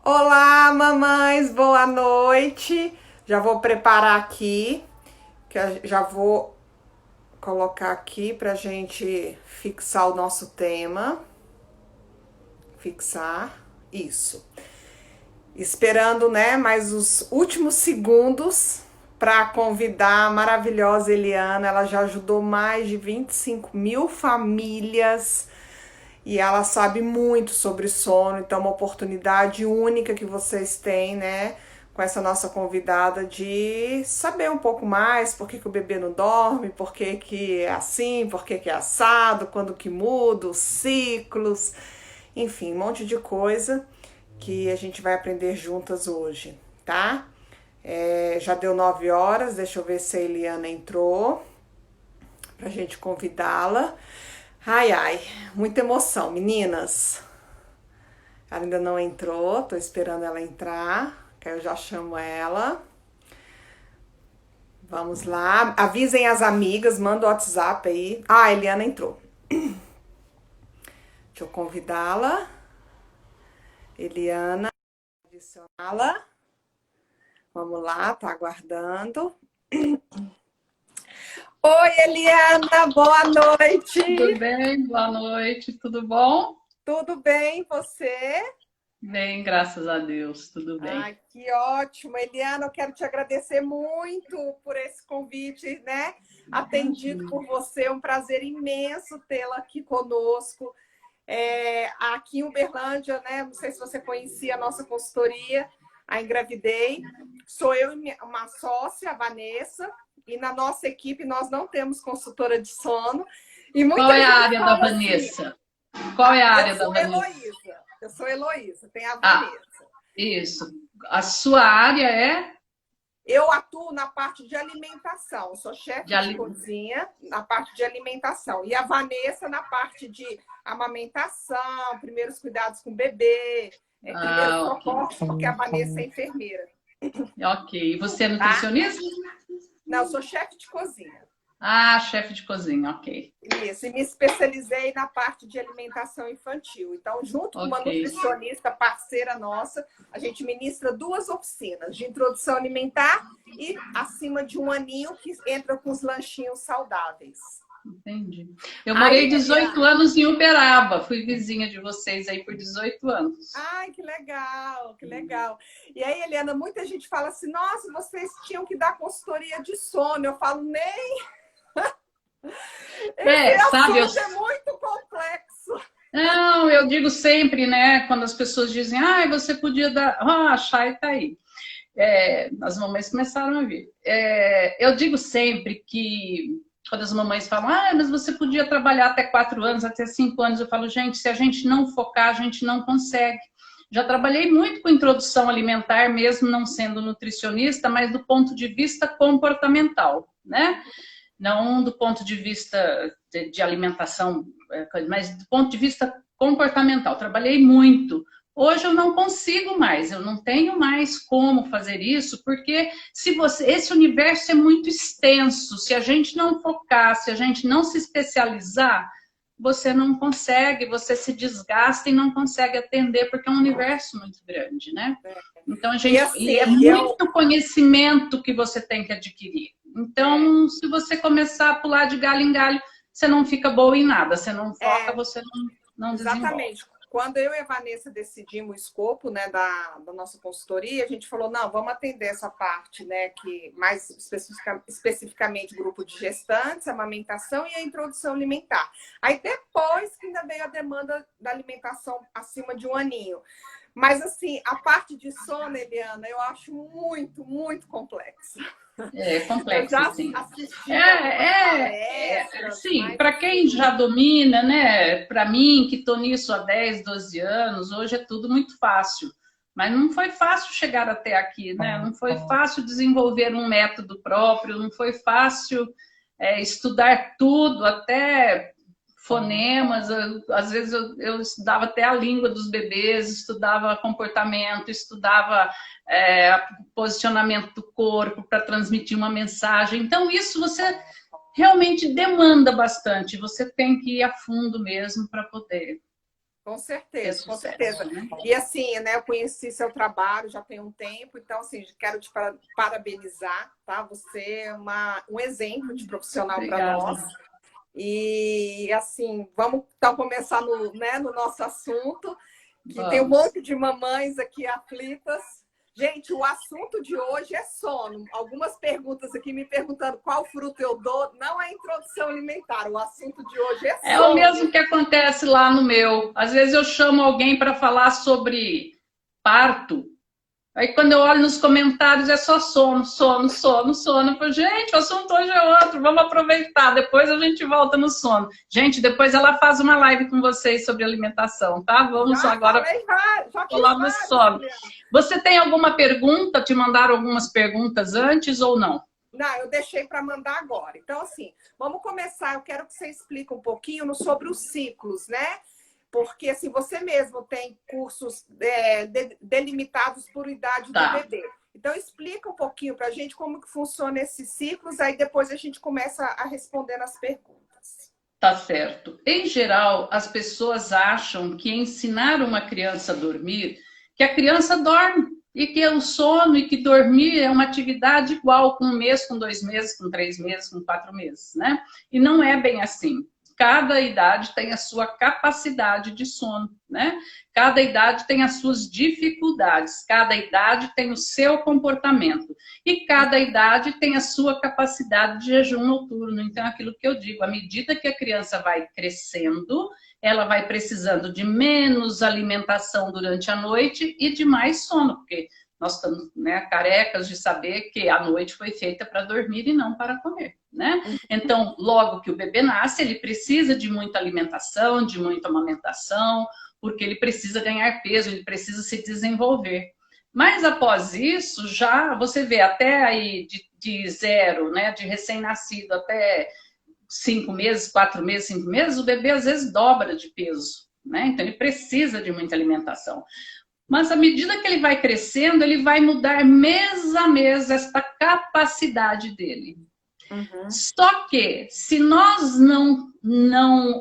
Olá, mamães, boa noite. Já vou preparar aqui, já vou colocar aqui pra gente fixar o nosso tema. Fixar, isso. Esperando, né, mais os últimos segundos para convidar a maravilhosa Eliana. Ela já ajudou mais de 25 mil famílias e ela sabe muito sobre sono, então é uma oportunidade única que vocês têm, né, com essa nossa convidada de saber um pouco mais por que que o bebê não dorme, por que que é assim, por que que é assado, quando que muda, os ciclos, enfim, um monte de coisa que a gente vai aprender juntas hoje, tá? Já deu 9 horas, deixa eu ver se a Eliana entrou pra gente convidá-la. Ai, ai, muita emoção, meninas. Ela ainda não entrou, tô esperando ela entrar, que aí eu já chamo ela. Vamos lá, avisem as amigas, manda o WhatsApp aí. Ah, a Eliana entrou. Deixa eu convidá-la. Eliana, adicioná-la. Vamos lá, tá aguardando. Oi, Eliana, boa Tudo noite. bem? Boa noite, tudo bom? Tudo bem, você? Bem, graças a Deus, tudo bem. Ai, que ótimo. Eliana, eu quero te agradecer muito por esse convite, né? Atendido Imagina. por você. É um prazer imenso tê-la aqui conosco. Aqui em Uberlândia, né? Não sei se você conhecia a nossa consultoria, a Engravidei. Sou eu e uma sócia, a Vanessa, e na nossa equipe nós não temos consultora de sono. E Qual muita é a gente área da fala assim: Vanessa? Qual é a eu área da sou Vanessa? Heloísa, eu sou Heloísa, tem a Ah, Vanessa. isso. A sua área é Eu atuo na parte de alimentação, sou de chefe de ali. cozinha na parte de alimentação. E a Vanessa na parte de amamentação, primeiros cuidados com o bebê, primeiros Ah, ok. socorros, porque a Vanessa é enfermeira, Ok. E você é tá? nutricionista? Não, eu sou chefe de cozinha. Ah, chefe de cozinha, ok. Isso, e me especializei na parte de alimentação infantil. Então, junto com uma Ok. nutricionista parceira nossa, a gente ministra duas oficinas de introdução alimentar e acima de um aninho que entra com os lanchinhos saudáveis. Entendi. Eu morei Aí, 18 Eliana, anos em Uberaba, fui vizinha de vocês aí por 18 anos. ai, que legal, que legal. E aí, Eliana, muita gente fala assim: nossa, vocês tinham que dar consultoria de sono. Eu falo, nem esse É, sabe, eu assunto é muito complexo. Não, eu digo sempre, né, quando as pessoas dizem, ah, você podia dar. Ah, a Chay tá aí. As mamães começaram a vir. Eu digo sempre que, quando as mamães falam, ah, mas você podia trabalhar até 4 anos, até 5 anos, eu falo, gente, se a gente não focar, a gente não consegue. Já trabalhei muito com introdução alimentar, mesmo não sendo nutricionista, mas do ponto de vista comportamental, né? Não do ponto de vista de alimentação, mas do ponto de vista comportamental. Trabalhei muito. Hoje eu não consigo mais, eu não tenho mais como fazer isso, porque esse universo é muito extenso. Se a gente não focar, se a gente não se especializar, você não consegue, você se desgasta e não consegue atender, porque é um universo muito grande, né? Então E e é assim, muito conhecimento que você tem que adquirir. é, Então, se você começar a pular de galho em galho, você não fica boa em nada, você não foca, é, você não desenvolve. exatamente. Quando eu e a Vanessa decidimos o escopo, né, da nossa consultoria, a gente falou, não, vamos atender essa parte, né, que mais especificamente grupo de gestantes, amamentação e a introdução alimentar. Aí depois que ainda veio a demanda da alimentação acima de um aninho. Mas assim, a parte de sono, Eliana, eu acho muito, muito complexa. É Eu complexo, já sim. assisti algumas palestras, Sim, mas para quem assim, já domina, né? Para mim, que estou nisso há 10, 12 anos, hoje é tudo muito fácil. Mas não foi fácil chegar até aqui, né? Não foi fácil desenvolver um método próprio, não foi fácil estudar tudo, até fonemas. Às vezes eu estudava até a língua dos bebês, estudava comportamento, estudava posicionamento do corpo para transmitir uma mensagem. Então, isso você realmente demanda bastante. Você tem que ir a fundo mesmo para poder. Com ter certeza, com certeza. sucesso, né? E assim, né, eu conheci seu trabalho já tem um tempo, então assim, quero te parabenizar, tá? Você é um exemplo de profissional para nós. Obrigada. E assim, vamos então começar no nosso assunto, que tem um Vamos. monte de mamães aqui aflitas. Gente, o assunto de hoje é sono. Algumas perguntas aqui me perguntando qual fruto eu dou. Não é introdução alimentar, o assunto de hoje é É o sono. mesmo que acontece lá no meu. Às vezes eu chamo alguém para falar sobre parto. Aí quando eu olho nos comentários é só sono, sono, sono, sono. Eu falo, gente, o assunto hoje é outro, vamos aproveitar. Depois a gente volta no sono. Gente, depois ela faz uma live com vocês sobre alimentação, tá? Vamos Já agora falei, já fiz falar do vários, sono. Juliana. Você tem alguma pergunta? Te mandaram algumas perguntas antes ou não? Não, eu deixei para mandar agora. Então, assim, vamos começar. Eu quero que você explique um pouquinho sobre os ciclos, né? Porque assim, você mesmo tem cursos delimitados por idade do Tá. bebê. Então, explica um pouquinho para a gente como que funciona esses ciclos, aí depois a gente começa a responder as perguntas. Tá certo. Em geral, as pessoas acham que ensinar uma criança a dormir, que a criança dorme, e que é o sono, e que dormir é uma atividade igual com 1 mês, com 2 meses, com 3 meses, com 4 meses, né? E não é bem assim. Cada idade tem a sua capacidade de sono, né? Cada idade tem as suas dificuldades, cada idade tem o seu comportamento e cada idade tem a sua capacidade de jejum noturno. Então, é aquilo que eu digo, à medida que a criança vai crescendo, ela vai precisando de menos alimentação durante a noite e de mais sono, porque nós estamos, né, carecas de saber que a noite foi feita para dormir e não para comer, né? Então, logo que o bebê nasce, ele precisa de muita alimentação, de muita amamentação, porque ele precisa ganhar peso, ele precisa se desenvolver. Mas após isso, já você vê até aí de zero, né, de recém-nascido até 5 meses, 4 meses, 5 meses, o bebê às vezes dobra de peso, né? Então ele precisa de muita alimentação. Mas à medida que ele vai crescendo, ele vai mudar mês a mês esta capacidade dele. Uhum. Só que se nós não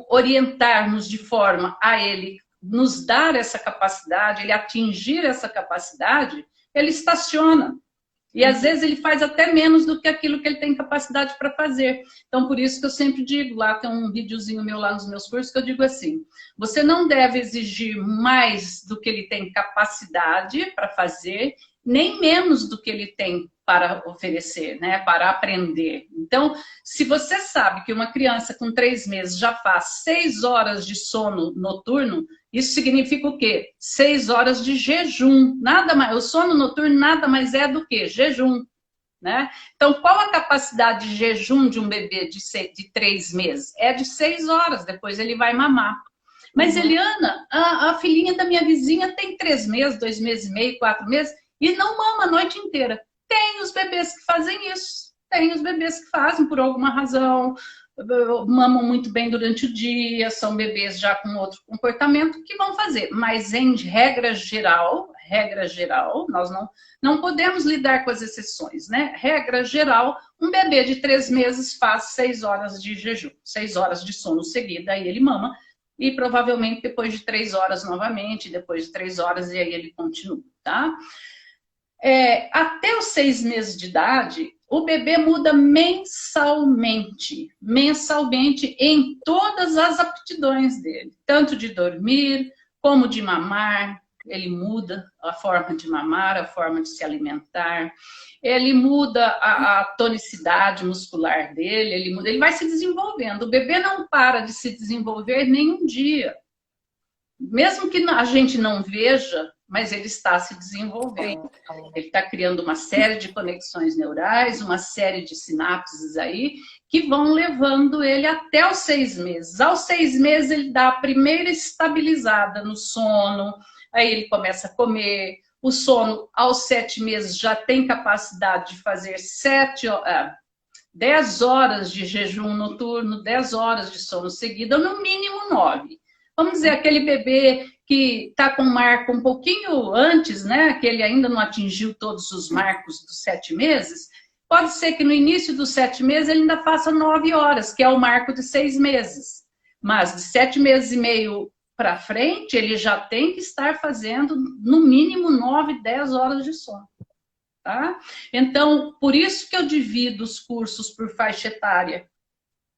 orientarmos de forma a ele nos dar essa capacidade, ele atingir essa capacidade, ele estaciona. E às vezes ele faz até menos do que aquilo que ele tem capacidade para fazer. Então, por isso que eu sempre digo, lá tem um videozinho meu lá nos meus cursos, que eu digo assim, você não deve exigir mais do que ele tem capacidade para fazer, nem menos do que ele tem para oferecer, né? Para aprender. Então, se você sabe que uma criança com 3 meses já faz 6 horas de sono noturno, isso significa o quê? 6 horas de jejum. Nada mais, o sono noturno nada mais é do que jejum, né? Então, qual a capacidade de jejum de um bebê de 3 meses? É de 6 horas, depois ele vai mamar. Mas, Eliana, a filhinha da minha vizinha tem 3 meses, 2 meses e meio, 4 meses, e não mama a noite inteira. Tem os bebês que fazem isso. Tem os bebês que fazem por alguma razão, mamam muito bem durante o dia, são bebês já com outro comportamento que vão fazer. Mas em regra geral, nós não podemos lidar com as exceções, né? Regra geral, um bebê de 3 meses faz 6 horas de jejum, 6 horas de sono seguida, aí ele mama. E provavelmente depois de 3 horas novamente, depois de 3 horas, e aí ele continua, tá? Até os 6 meses de idade, o bebê muda mensalmente em todas as aptidões dele, tanto de dormir como de mamar. Ele muda a forma de mamar, a forma de se alimentar, ele muda a tonicidade muscular dele, ele vai se desenvolvendo. O bebê não para de se desenvolver nem um dia. Mesmo que a gente não veja, mas ele está se desenvolvendo. Ele está criando uma série de conexões neurais, uma série de sinapses aí, que vão levando ele até os 6 meses. Aos 6 meses, ele dá a primeira estabilizada no sono, aí ele começa a comer. O sono, aos 7 meses, já tem capacidade de fazer 10 horas de jejum noturno, 10 horas de sono seguido, no mínimo 9. Vamos dizer, aquele bebê que está com marco um pouquinho antes, né? Que ele ainda não atingiu todos os marcos dos 7 meses. Pode ser que no início dos 7 meses ele ainda faça 9 horas, que é o marco de 6 meses. Mas de 7 meses e meio para frente, ele já tem que estar fazendo no mínimo 9, 10 horas de sono. Tá? Então, por isso que eu divido os cursos por faixa etária.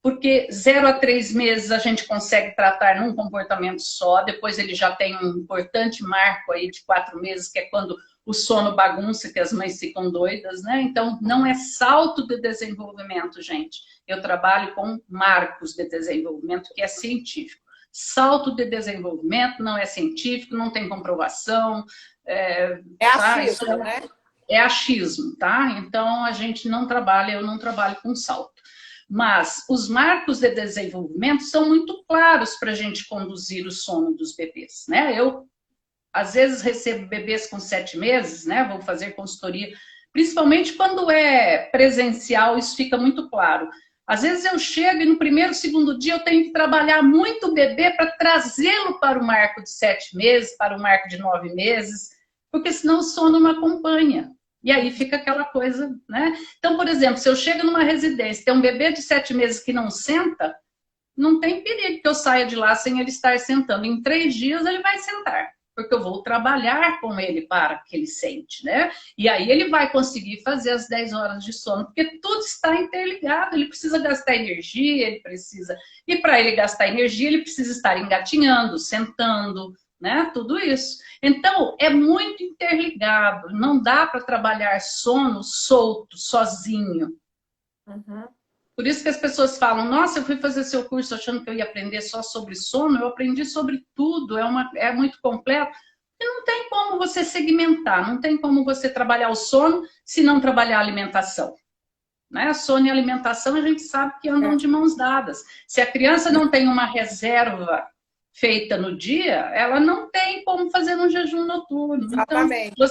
Porque 0 a 3 meses a gente consegue tratar num comportamento só, depois ele já tem um importante marco aí de 4 meses, que é quando o sono bagunça, que as mães ficam doidas, né? Então, não é salto de desenvolvimento, gente. Eu trabalho com marcos de desenvolvimento, que é científico. Salto de desenvolvimento não é científico, não tem comprovação. É tá? achismo, né? É achismo, tá? Então, a gente não trabalha, eu não trabalho com salto. Mas os marcos de desenvolvimento são muito claros para a gente conduzir o sono dos bebês, né? Eu, às vezes, recebo bebês com 7 meses, né? Vou fazer consultoria, principalmente quando é presencial, isso fica muito claro. Às vezes eu chego e no primeiro, segundo dia eu tenho que trabalhar muito o bebê para trazê-lo para o marco de 7 meses, para o marco de 9 meses, porque senão o sono não acompanha. E aí fica aquela coisa, né? Então, por exemplo, se eu chego numa residência, tem um bebê de 7 meses que não senta, não tem perigo que eu saia de lá sem ele estar sentando. Em 3 dias ele vai sentar, porque eu vou trabalhar com ele para que ele sente, né? E aí ele vai conseguir fazer as 10 horas de sono, porque tudo está interligado, ele precisa gastar energia, ele precisa... E para ele gastar energia, ele precisa estar engatinhando, sentando, né? Tudo isso. Então, é muito interligado. Não dá para trabalhar sono solto, sozinho. Uhum. Por isso que as pessoas falam, nossa, eu fui fazer seu curso achando que eu ia aprender só sobre sono, eu aprendi sobre tudo, é muito completo. E não tem como você segmentar, não tem como você trabalhar o sono se não trabalhar a alimentação. Né? Sono e alimentação a gente sabe que andam de mãos dadas. Se a criança não tem uma reserva feita no dia, ela não tem como fazer um jejum noturno. Exatamente. Então,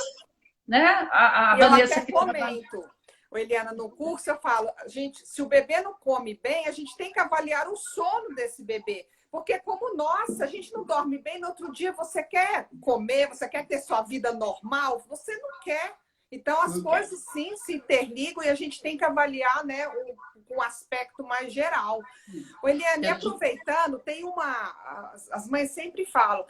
né? A Vanessa que comento. Eliana, no curso eu falo, gente, se o bebê não come bem, a gente tem que avaliar o sono desse bebê. Porque como nós, a gente não dorme bem, no outro dia você quer comer, você quer ter sua vida normal, você não quer. Então as coisas sim se interligam e a gente tem que avaliar, né, um aspecto mais geral. Eliana, e aproveitando, tem as mães sempre falam,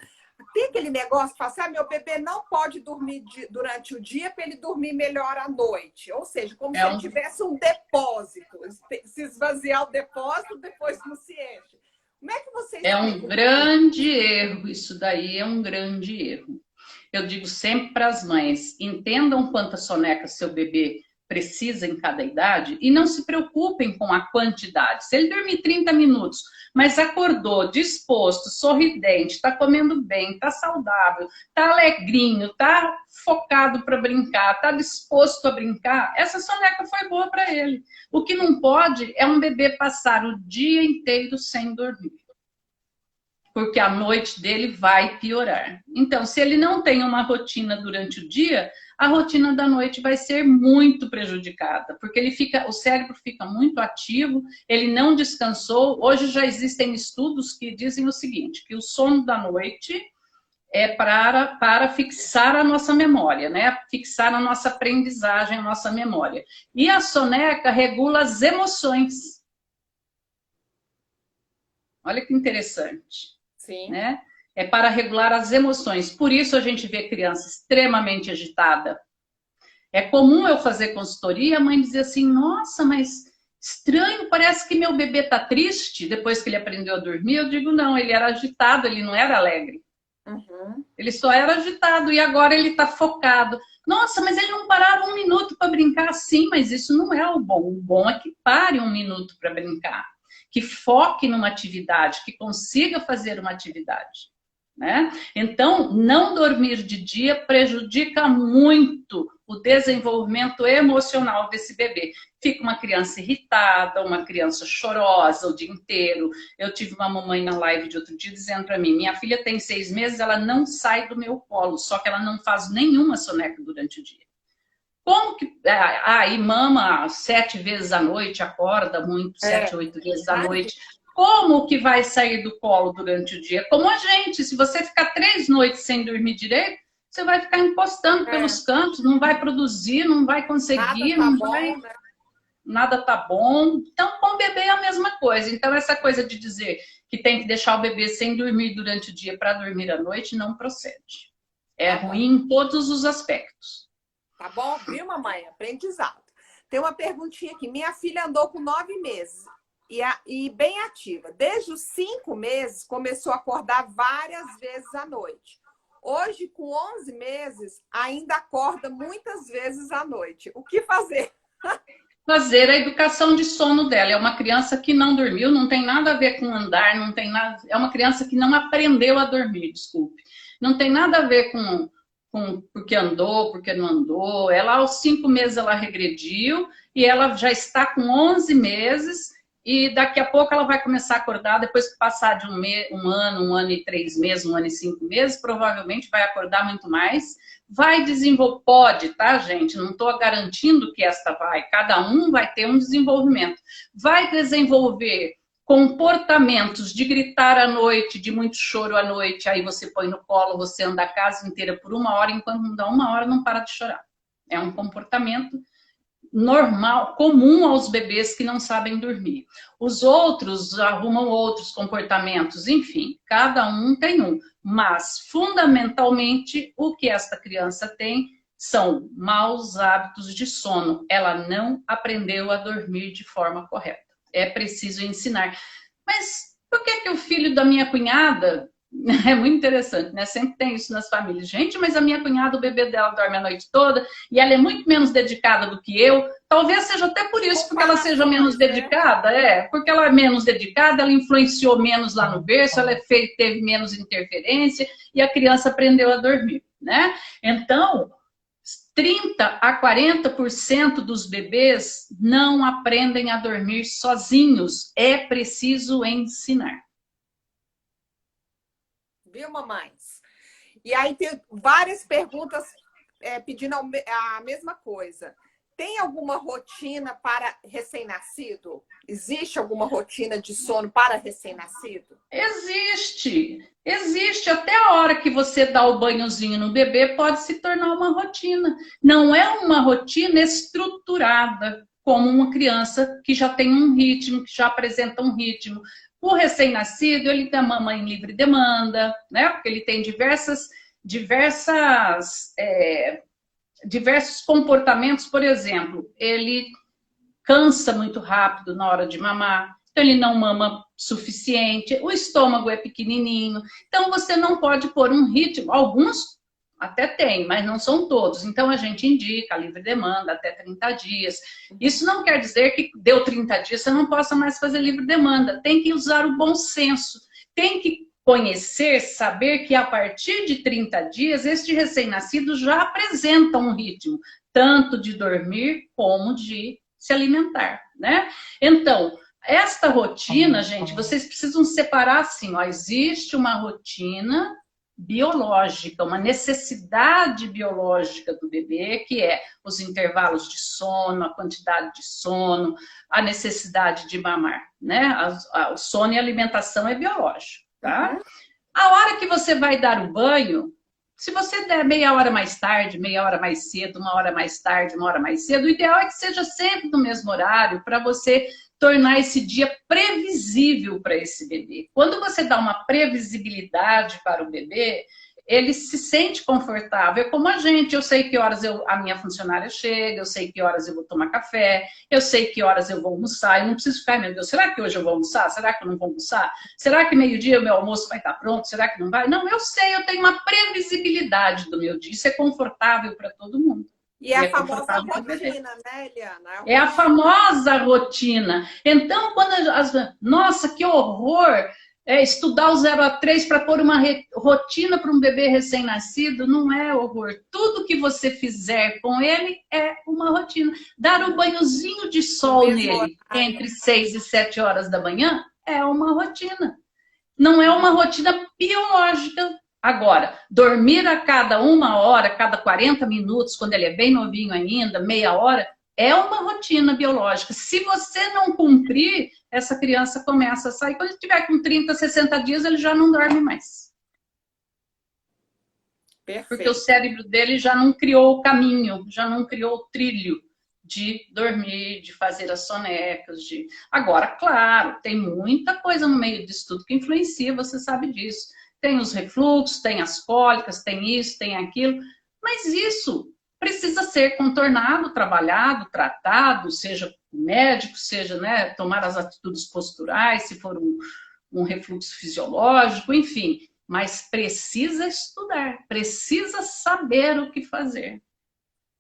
tem aquele negócio que fala assim, meu bebê não pode dormir durante o dia para ele dormir melhor à noite. Ou seja, como se ele tivesse um depósito. Se esvaziar o depósito, depois não se enche. Como é que vocês... É um grande erro, isso daí é um grande erro. Eu digo sempre para as mães, entendam quantas sonecas seu bebê precisa em cada idade e não se preocupem com a quantidade. Se ele dormir 30 minutos, mas acordou disposto, sorridente, está comendo bem, está saudável, está alegrinho, está focado para brincar, está disposto a brincar, essa soneca foi boa para ele. O que não pode é um bebê passar o dia inteiro sem dormir, porque a noite dele vai piorar. Então, se ele não tem uma rotina durante o dia, a rotina da noite vai ser muito prejudicada, porque o cérebro fica muito ativo, ele não descansou. Hoje já existem estudos que dizem o seguinte, que o sono da noite é para fixar a nossa memória, né? Fixar a nossa aprendizagem, a nossa memória. E a soneca regula as emoções. Olha que interessante. Sim. Né? É para regular as emoções. Por isso a gente vê criança extremamente agitada. É comum eu fazer consultoria, a mãe dizer assim, nossa, mas estranho, parece que meu bebê está triste depois que ele aprendeu a dormir. Eu digo, não, ele era agitado, ele não era alegre. Uhum. Ele só era agitado e agora ele está focado. Nossa, mas ele não parava 1 minuto para brincar. Sim, mas isso não é o bom. O bom é que pare 1 minuto para brincar. Que foque numa atividade, que consiga fazer uma atividade. Né? Então, não dormir de dia prejudica muito o desenvolvimento emocional desse bebê. Fica uma criança irritada, uma criança chorosa o dia inteiro. Eu tive uma mamãe na live de outro dia dizendo para mim, minha filha tem 6 meses, ela não sai do meu colo, só que ela não faz nenhuma soneca durante o dia. Como que... e mama 7 vezes à noite, acorda muito, 7, 8 vezes à noite. Como que vai sair do colo durante o dia? Como a gente, se você ficar 3 noites sem dormir direito, você vai ficar encostando pelos cantos, não vai produzir, não vai conseguir, nada tá bom. Então, com o bebê é a mesma coisa. Então, essa coisa de dizer que tem que deixar o bebê sem dormir durante o dia para dormir à noite, não procede. É ruim em todos os aspectos. Tá bom? Viu, mamãe? Aprendizado. Tem uma perguntinha aqui. Minha filha andou com 9 meses e bem ativa. Desde os 5 meses, começou a acordar várias vezes à noite. Hoje, com 11 meses, ainda acorda muitas vezes à noite. O que fazer? Fazer a educação de sono dela. É uma criança que não dormiu, não tem nada a ver com andar, não tem nada. É uma criança que não aprendeu a dormir, desculpe. Não tem nada a ver com porque andou, porque não andou. Ela, aos 5 meses, ela regrediu e ela já está com 11 meses e daqui a pouco ela vai começar a acordar, depois que passar de um ano e 3 meses, 1 ano e 5 meses, provavelmente vai acordar muito mais. Vai desenvolver, pode, tá, gente? Não estou garantindo que esta vai. Cada um vai ter um desenvolvimento. Vai desenvolver comportamentos de gritar à noite, de muito choro à noite, aí você põe no colo, você anda a casa inteira por 1 hora, enquanto não dá 1 hora, não para de chorar. É um comportamento normal, comum aos bebês que não sabem dormir. Os outros arrumam outros comportamentos, enfim, cada um tem um. Mas, fundamentalmente, o que esta criança tem são maus hábitos de sono. Ela não aprendeu a dormir de forma correta. É preciso ensinar. Mas por que o filho da minha cunhada... É muito interessante, né? Sempre tem isso nas famílias. Gente, mas a minha cunhada, o bebê dela dorme a noite toda e ela é muito menos dedicada do que eu. Talvez seja até por isso, porque ela seja menos dedicada. Porque ela é menos dedicada, ela influenciou menos lá no berço, ela teve menos interferência e a criança aprendeu a dormir, né? Então, 30 a 40% dos bebês não aprendem a dormir sozinhos. É preciso ensinar. Viu, mamães? E aí tem várias perguntas pedindo a mesma coisa. Tem alguma rotina para recém-nascido? Existe alguma rotina de sono para recém-nascido? Existe. Existe. Até a hora que você dá o banhozinho no bebê pode se tornar uma rotina. Não é uma rotina estruturada, como uma criança que já tem um ritmo, que já apresenta um ritmo. O recém-nascido, ele tem a mamãe em livre demanda, né? Porque ele tem diversos comportamentos. Por exemplo, ele cansa muito rápido na hora de mamar, então ele não mama suficiente, o estômago é pequenininho, então você não pode pôr um ritmo. Alguns até tem, mas não são todos. Então a gente indica livre demanda até 30 dias. Isso não quer dizer que deu 30 dias você não possa mais fazer livre demanda. Tem que usar o bom senso. Tem que conhecer, saber que a partir de 30 dias este recém-nascido já apresenta um ritmo, tanto de dormir como de se alimentar, né? Então, esta rotina, gente, vocês precisam separar assim, ó, existe uma rotina biológica, uma necessidade biológica do bebê, que é os intervalos de sono, a quantidade de sono, a necessidade de mamar, né? O sono e a alimentação é biológico, tá? A hora que você vai dar o banho, se você der meia hora mais tarde, meia hora mais cedo, 1 hora mais tarde, 1 hora mais cedo, o ideal é que seja sempre no mesmo horário, para você tornar esse dia previsível para esse bebê. Quando você dá uma previsibilidade para o bebê, ele se sente confortável. É como a gente, eu sei que horas a minha funcionária chega, eu sei que horas eu vou tomar café, eu sei que horas eu vou almoçar, eu não preciso ficar, meu Deus, será que hoje eu vou almoçar? Será que eu não vou almoçar? Será que meio-dia o meu almoço vai estar pronto? Será que não vai? Não, eu sei, eu tenho uma previsibilidade do meu dia, isso é confortável para todo mundo. E é a famosa rotina, né, Eliana? É a famosa rotina. Então, quando nossa, que horror! Estudar o 0 a 3 para pôr uma rotina para um bebê recém-nascido não é horror. Tudo que você fizer com ele é uma rotina. Dar um banhozinho de sol nele entre 6 e 7 horas da manhã é uma rotina. Não é uma rotina biológica. Agora, dormir a cada 1 hora, cada 40 minutos, quando ele é bem novinho ainda, meia hora, é uma rotina biológica. Se você não cumprir, essa criança começa a sair. Quando ele estiver com 30, 60 dias, ele já não dorme mais. Perfeito. Porque o cérebro dele já não criou o caminho, já não criou o trilho de dormir, de fazer as sonecas, de... Agora, claro, tem muita coisa no meio disso tudo que influencia, você sabe disso. Tem os refluxos, tem as cólicas, tem isso, tem aquilo, mas isso precisa ser contornado, trabalhado, tratado, seja médico, seja, né, tomar as atitudes posturais, se for um refluxo fisiológico, enfim, mas precisa estudar, precisa saber o que fazer.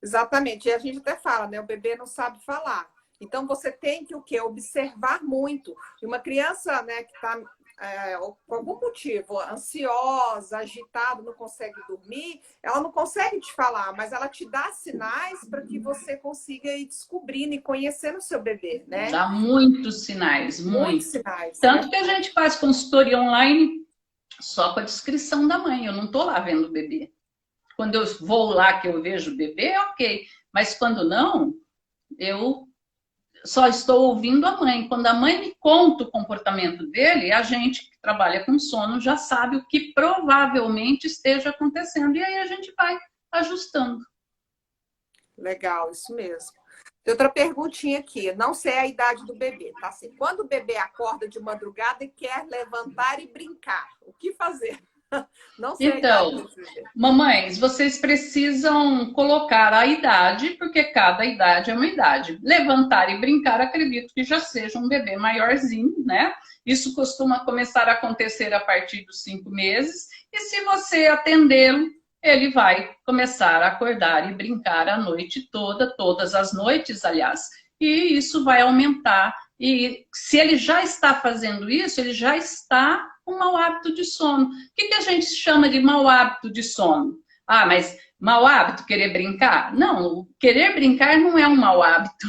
Exatamente, e a gente até fala, né? O bebê não sabe falar. Então você tem que o quê? Observar muito. E uma criança, né, que está por algum motivo ansiosa, agitada, não consegue dormir, ela não consegue te falar, mas ela te dá sinais para que você consiga ir descobrindo e conhecendo o seu bebê, né? Dá muitos sinais, Muitos sinais. Tanto né? que a gente faz consultoria online só com a descrição da mãe. Eu não estou lá vendo o bebê. Quando eu vou lá que eu vejo o bebê, ok. Mas quando não, eu só estou ouvindo a mãe. Quando a mãe me conta o comportamento dele, a gente que trabalha com sono já sabe o que provavelmente esteja acontecendo. E aí a gente vai ajustando. Legal, isso mesmo. Tem outra perguntinha aqui. Não sei a idade do bebê, tá? Assim, quando o bebê acorda de madrugada e quer levantar e brincar, o que fazer? Não sei Então, a idade do bebê. mamães, vocês precisam colocar a idade, porque cada idade é uma idade. Levantar e brincar, acredito que já seja um bebê maiorzinho, né? Isso costuma começar a acontecer a partir dos 5 meses. E se você atendê-lo, ele vai começar a acordar e brincar a noite toda, todas as noites, aliás. E isso vai aumentar. E se ele já está fazendo isso, ele já está com mau hábito de sono. O que a gente chama de mau hábito de sono? Ah, mas mau hábito, querer brincar? Não, querer brincar não é um mau hábito.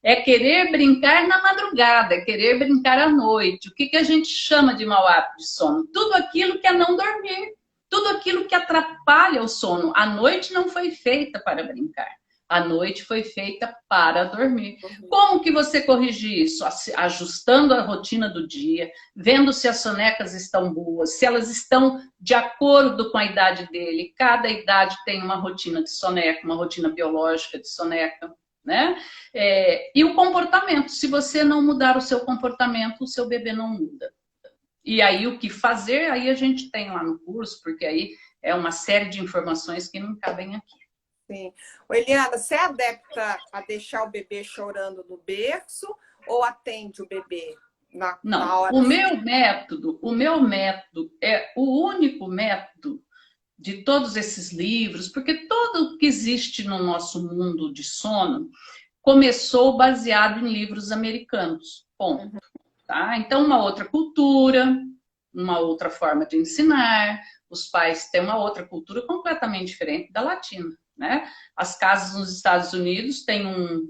É querer brincar na madrugada, é querer brincar à noite. O que a gente chama de mau hábito de sono? Tudo aquilo que é não dormir. Tudo aquilo que atrapalha o sono. A noite não foi feita para brincar. A noite foi feita para dormir. Como que você corrige isso? Ajustando a rotina do dia, vendo se as sonecas estão boas, se elas estão de acordo com a idade dele. Cada idade tem uma rotina de soneca, uma rotina biológica de soneca, né? E o comportamento. Se você não mudar o seu comportamento, o seu bebê não muda. E aí o que fazer, aí a gente tem lá no curso, porque aí é uma série de informações que não cabem aqui. Sim. Eliana, você é adepta a deixar o bebê chorando no berço ou atende o bebê na hora? O meu método é o único método de todos esses livros, porque tudo que existe no nosso mundo de sono começou baseado em livros americanos. Ponto. Tá? Então, uma outra cultura, uma outra forma de ensinar, os pais têm uma outra cultura completamente diferente da latina. Né? As casas nos Estados Unidos têm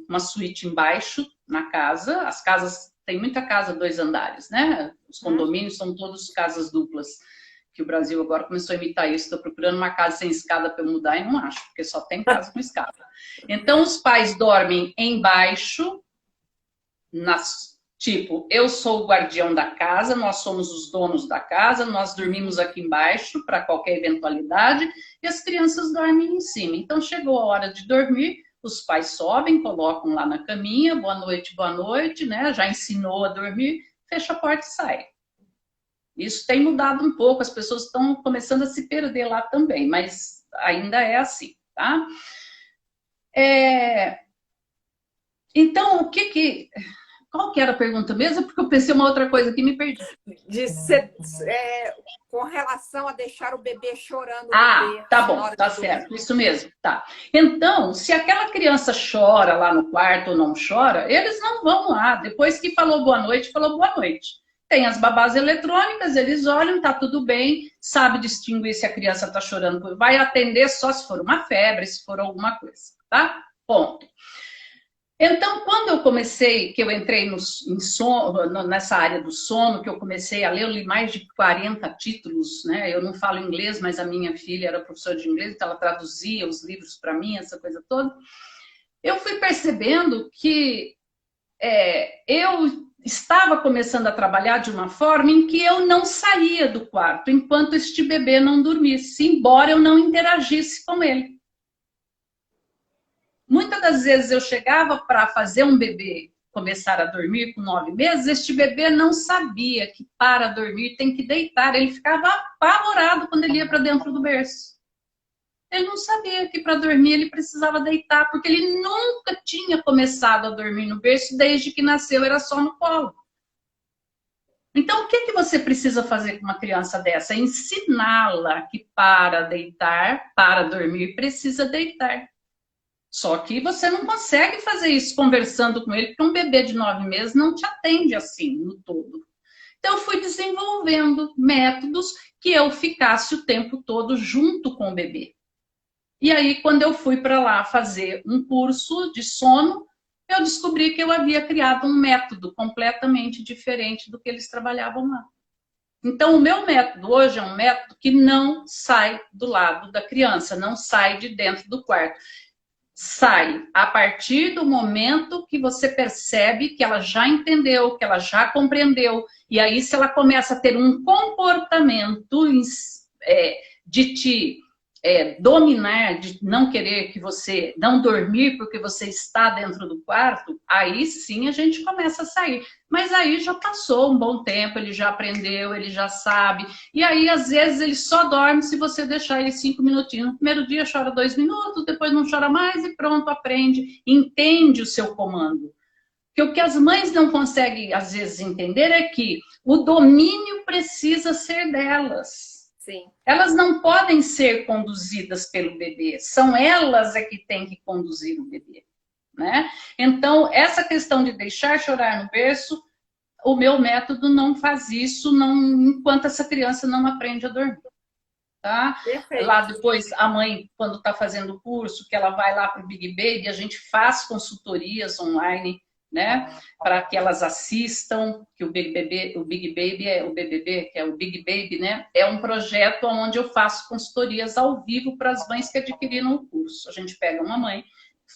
uma suíte embaixo na casa, as casas, tem muita casa 2 andares, né? Os condomínios são todos casas duplas, que o Brasil agora começou a imitar isso, estou procurando uma casa sem escada para eu mudar e não acho, porque só tem casa com escada. Então os pais dormem embaixo, tipo, eu sou o guardião da casa, nós somos os donos da casa, nós dormimos aqui embaixo para qualquer eventualidade e as crianças dormem em cima. Então, chegou a hora de dormir, os pais sobem, colocam lá na caminha, boa noite, né? Já ensinou a dormir, fecha a porta e sai. Isso tem mudado um pouco, as pessoas estão começando a se perder lá também, mas ainda é assim, tá? Então, qual que era a pergunta mesmo? Porque eu pensei uma outra coisa que me perdi. Com relação a deixar o bebê chorando. Tá bom, tá certo, isso mesmo, tá. Então, se aquela criança chora lá no quarto ou não chora, eles não vão lá. Depois que falou boa noite, falou boa noite. Tem as babás eletrônicas, eles olham, tá tudo bem, sabe distinguir se a criança tá chorando. Vai atender só se for uma febre, se for alguma coisa, tá? Ponto. Então, quando eu comecei, que eu entrei nessa área do sono, que eu comecei a ler, eu li mais de 40 títulos, né? Eu não falo inglês, mas a minha filha era professora de inglês, então ela traduzia os livros para mim, essa coisa toda. Eu fui percebendo que eu estava começando a trabalhar de uma forma em que eu não saía do quarto enquanto este bebê não dormisse, embora eu não interagisse com ele. Muitas das vezes eu chegava para fazer um bebê começar a dormir com 9 meses, este bebê não sabia que para dormir tem que deitar. Ele ficava apavorado quando ele ia para dentro do berço. Ele não sabia que para dormir ele precisava deitar, porque ele nunca tinha começado a dormir no berço desde que nasceu, era só no colo. Então, o que você precisa fazer com uma criança dessa? Ensiná-la que para deitar, para dormir, precisa deitar. Só que você não consegue fazer isso conversando com ele, porque um bebê de 9 meses não te atende assim no todo. Então, eu fui desenvolvendo métodos que eu ficasse o tempo todo junto com o bebê. E aí, quando eu fui para lá fazer um curso de sono, eu descobri que eu havia criado um método completamente diferente do que eles trabalhavam lá. Então, o meu método hoje é um método que não sai do lado da criança, não sai de dentro do quarto. Sai a partir do momento que você percebe que ela já entendeu, que ela já compreendeu. E aí, se ela começa a ter um comportamento de te dominar, de não querer que você não dormir porque você está dentro do quarto, aí sim a gente começa a sair. Mas aí já passou um bom tempo, ele já aprendeu, ele já sabe. E aí, às vezes, ele só dorme se você deixar ele 5 minutinhos. No primeiro dia chora 2 minutos, depois não chora mais e pronto, aprende, entende o seu comando. Porque o que as mães não conseguem, às vezes, entender é que o domínio precisa ser delas. Sim. Elas não podem ser conduzidas pelo bebê, são elas que têm que conduzir o bebê, né? Então, essa questão de deixar chorar no berço, o meu método não faz isso enquanto essa criança não aprende a dormir. Tá? Lá depois, a mãe, quando está fazendo o curso, que ela vai lá para o Big Baby, a gente faz consultorias online, né, para que elas assistam, que o Big Baby é o BBB, que é o Big Baby, né, é um projeto onde eu faço consultorias ao vivo para as mães que adquiriram o curso. A gente pega uma mãe,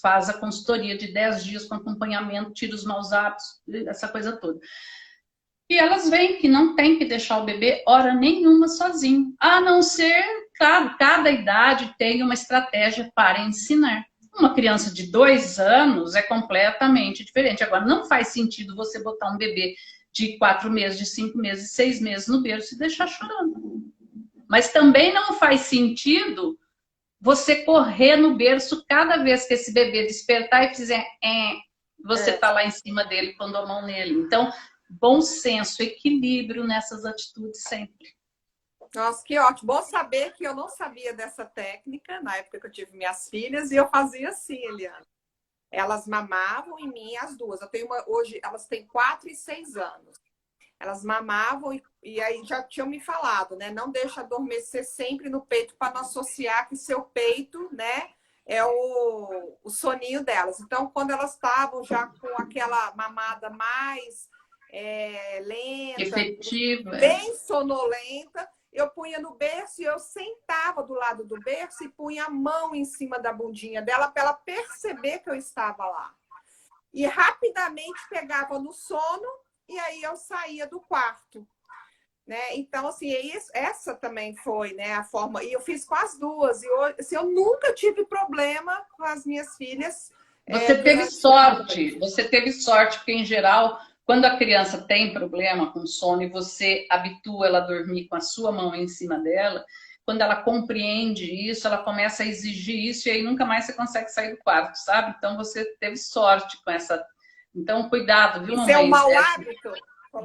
faz a consultoria de 10 dias com acompanhamento, tira os maus hábitos, essa coisa toda. E elas veem que não tem que deixar o bebê hora nenhuma sozinho, a não ser, claro, cada idade tem uma estratégia para ensinar. Uma criança de 2 anos é completamente diferente. Agora, não faz sentido você botar um bebê de 4 meses, de 5 meses, 6 meses no berço e deixar chorando. Mas também não faz sentido você correr no berço cada vez que esse bebê despertar e fizer você tá lá em cima dele, pondo a mão nele. Então, bom senso, equilíbrio nessas atitudes sempre. Nossa, que ótimo. Bom saber que eu não sabia dessa técnica na época que eu tive minhas filhas e eu fazia assim, Eliana. Elas mamavam em mim, as duas. Eu tenho hoje, elas têm 4 e 6 anos. Elas mamavam e aí já tinham me falado, né? Não deixa adormecer sempre no peito para não associar que seu peito, né, é o soninho delas. Então, quando elas estavam já com aquela mamada mais lenta, efetiva, bem sonolenta, eu punha no berço e eu sentava do lado do berço e punha a mão em cima da bundinha dela para ela perceber que eu estava lá. E rapidamente pegava no sono e aí eu saía do quarto. Né? Então, assim, essa também foi, né, a forma. E eu fiz com as duas. E eu nunca tive problema com as minhas filhas. Você teve sorte, porque em geral, quando a criança tem problema com sono e você habitua ela a dormir com a sua mão em cima dela, quando ela compreende isso, ela começa a exigir isso e aí nunca mais você consegue sair do quarto, sabe? Então você teve sorte com essa. Então, cuidado, viu, mamãe? Isso é um mau hábito?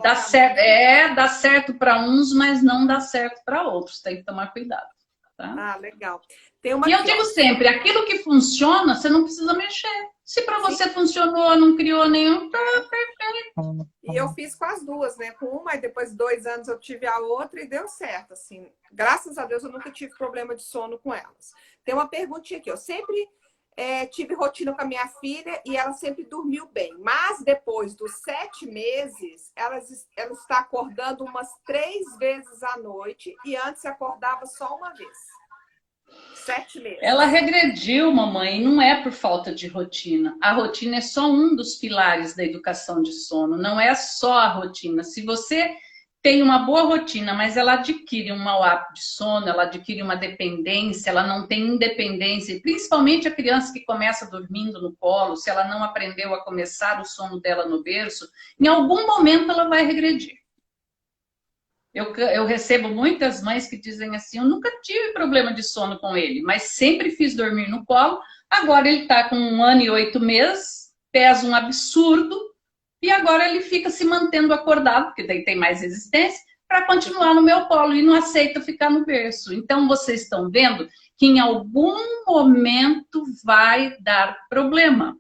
Dá certo para uns, mas não dá certo para outros. Tem que tomar cuidado. Tá? Ah, legal. E eu digo sempre, aquilo que funciona, você não precisa mexer. Se para você funcionou, não criou nenhum, tá perfeito. E eu fiz com as duas, né? Com uma e depois 2 anos eu tive a outra e deu certo, assim. Graças a Deus eu nunca tive problema de sono com elas. Tem uma perguntinha aqui. Eu sempre tive rotina com a minha filha e ela sempre dormiu bem. Mas depois dos 7 meses, ela está acordando umas 3 vezes à noite e antes acordava só uma vez. 7 meses. Ela regrediu, mamãe, e não é por falta de rotina. A rotina é só um dos pilares da educação de sono, não é só a rotina. Se você tem uma boa rotina, mas ela adquire um mau hábito de sono, ela adquire uma dependência, ela não tem independência, e principalmente a criança que começa dormindo no colo, se ela não aprendeu a começar o sono dela no berço, em algum momento ela vai regredir. Eu recebo muitas mães que dizem assim, eu nunca tive problema de sono com ele, mas sempre fiz dormir no colo, agora ele está com 1 ano e 8 meses, pesa um absurdo, e agora ele fica se mantendo acordado, porque daí tem mais resistência, para continuar no meu colo e não aceita ficar no berço. Então, vocês estão vendo que em algum momento vai dar problema.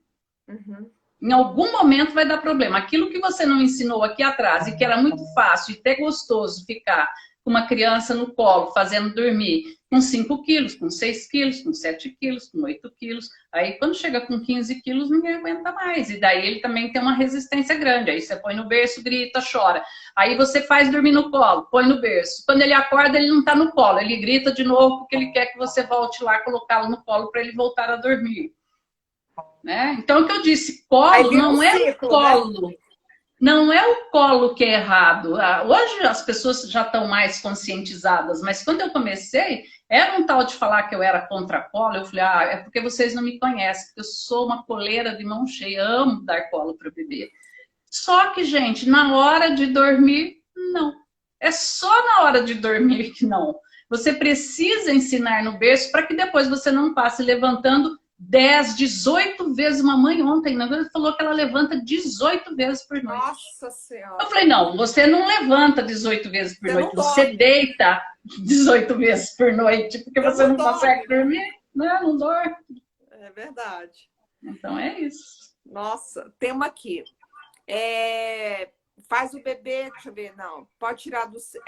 Uhum. Em algum momento vai dar problema. Aquilo que você não ensinou aqui atrás e que era muito fácil e até gostoso ficar com uma criança no colo, fazendo dormir com 5 quilos, com 6 quilos, com 7 quilos, com 8 quilos. Aí, quando chega com 15 quilos, ninguém aguenta mais. E daí ele também tem uma resistência grande. Aí você põe no berço, grita, chora. Aí você faz dormir no colo, põe no berço. Quando ele acorda, ele não está no colo. Ele grita de novo porque ele quer que você volte lá, colocá-lo no colo para ele voltar a dormir. Né? Então, o que eu disse, colo não é o colo. Né? Não é o colo que é errado. Hoje as pessoas já estão mais conscientizadas, mas quando eu comecei, era um tal de falar que eu era contra colo. Eu falei, é porque vocês não me conhecem, porque eu sou uma coleira de mão cheia, amo dar colo para o bebê. Só que, gente, na hora de dormir, não. É só na hora de dormir que não. Você precisa ensinar no berço para que depois você não passe levantando 10, 18 vezes. Mamãe ontem, na verdade, falou que ela levanta 18 vezes por noite. Nossa Senhora. Eu falei, não, você não levanta 18 vezes por noite, você deita 18 vezes por noite, porque você não consegue dormir. Não dorme. É verdade. Então é isso. Nossa, tem uma aqui. Faz o bebê, deixa eu ver, não, pode tirar do seio.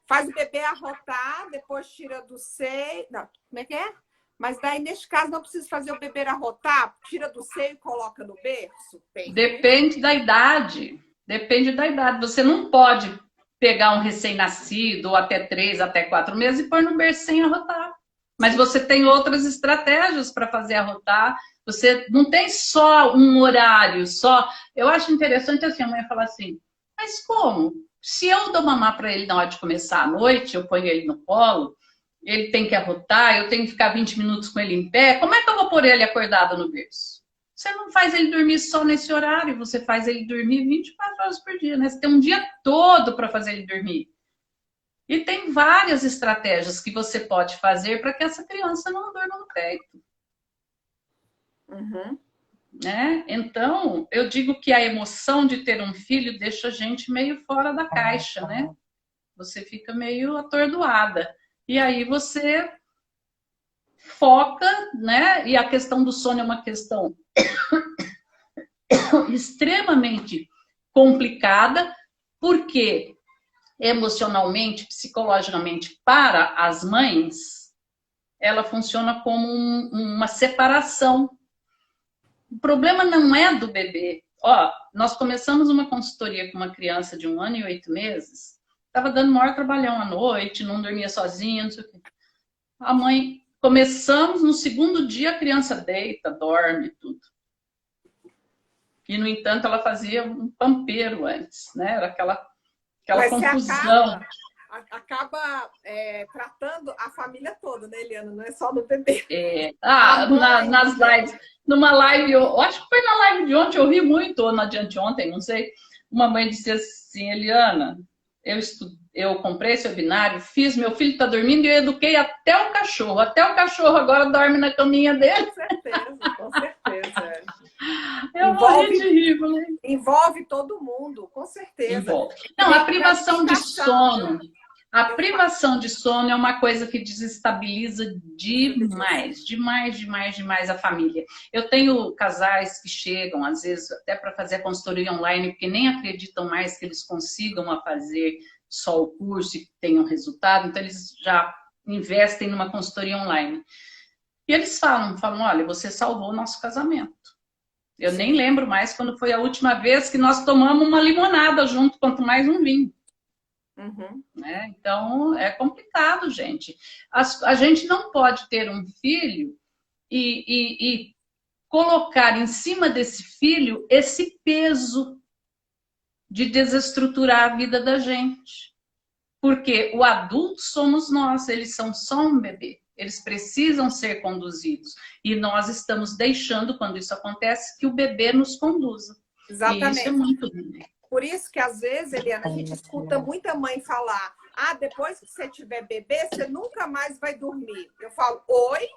Faz o bebê arrotar, depois tira do seio. Não, como é que é? Mas daí, neste caso, não precisa fazer o bebê arrotar, tira do seio e coloca no berço? Depende da idade. Depende da idade. Você não pode pegar um recém-nascido, ou até 3, até 4 meses, e pôr no berço sem arrotar. Mas você tem outras estratégias para fazer arrotar. Você não tem só um horário, só... Eu acho interessante assim, a mãe falar assim, mas como? Se eu dou mamar para ele na hora de começar à noite, eu ponho ele no colo, ele tem que arrotar, eu tenho que ficar 20 minutos com ele em pé, como é que eu vou pôr ele acordado no berço? Você não faz ele dormir só nesse horário, você faz ele dormir 24 horas por dia, né? Você tem um dia todo para fazer ele dormir. E tem várias estratégias que você pode fazer para que essa criança não durma no peito. Uhum. Né? Então, eu digo que a emoção de ter um filho deixa a gente meio fora da caixa, né? Você fica meio atordoada. E aí você foca, né? E a questão do sono é uma questão extremamente complicada, porque emocionalmente, psicologicamente, para as mães, ela funciona como uma separação. O problema não é do bebê. Nós começamos uma consultoria com uma criança de 1 ano e 8 meses, estava dando maior trabalhão à noite, não dormia sozinha, não sei o quê. A mãe, começamos, no segundo dia a criança deita, dorme, tudo. E, no entanto, ela fazia um pampeiro antes, né? Era aquela confusão. Acaba tratando a família toda, né, Eliana? Não é só do bebê. Nas lives. Numa live, eu acho que foi na live de ontem, eu ri muito, ou na de anteontem, não sei. Uma mãe disse assim, Eliana, eu comprei esse webinário, fiz, meu filho está dormindo e eu eduquei até o cachorro. Até o cachorro agora dorme na caminha dele. Com certeza. Eu morri de rir, né? Envolve todo mundo, com certeza. Envolve. Não, a privação de sono. A privação de sono é uma coisa que desestabiliza demais, demais a família. Eu tenho casais que chegam, às vezes, até para fazer a consultoria online, porque nem acreditam mais que eles consigam a fazer só o curso e tenham resultado, então eles já investem numa consultoria online. E eles falam, olha, você salvou o nosso casamento. Eu nem lembro mais quando foi a última vez que nós tomamos uma limonada junto, quanto mais um vinho. Uhum. Né? Então, é complicado, gente. A gente não pode ter um filho e colocar em cima desse filho esse peso de desestruturar a vida da gente. Porque o adulto somos nós, eles são só um bebê. Eles precisam ser conduzidos. E nós estamos deixando, quando isso acontece, que o bebê nos conduza. Exatamente. E isso é muito ruim. Por isso que, às vezes, Eliana, a gente escuta muita mãe falar: ah, depois que você tiver bebê, você nunca mais vai dormir. Eu falo: oi?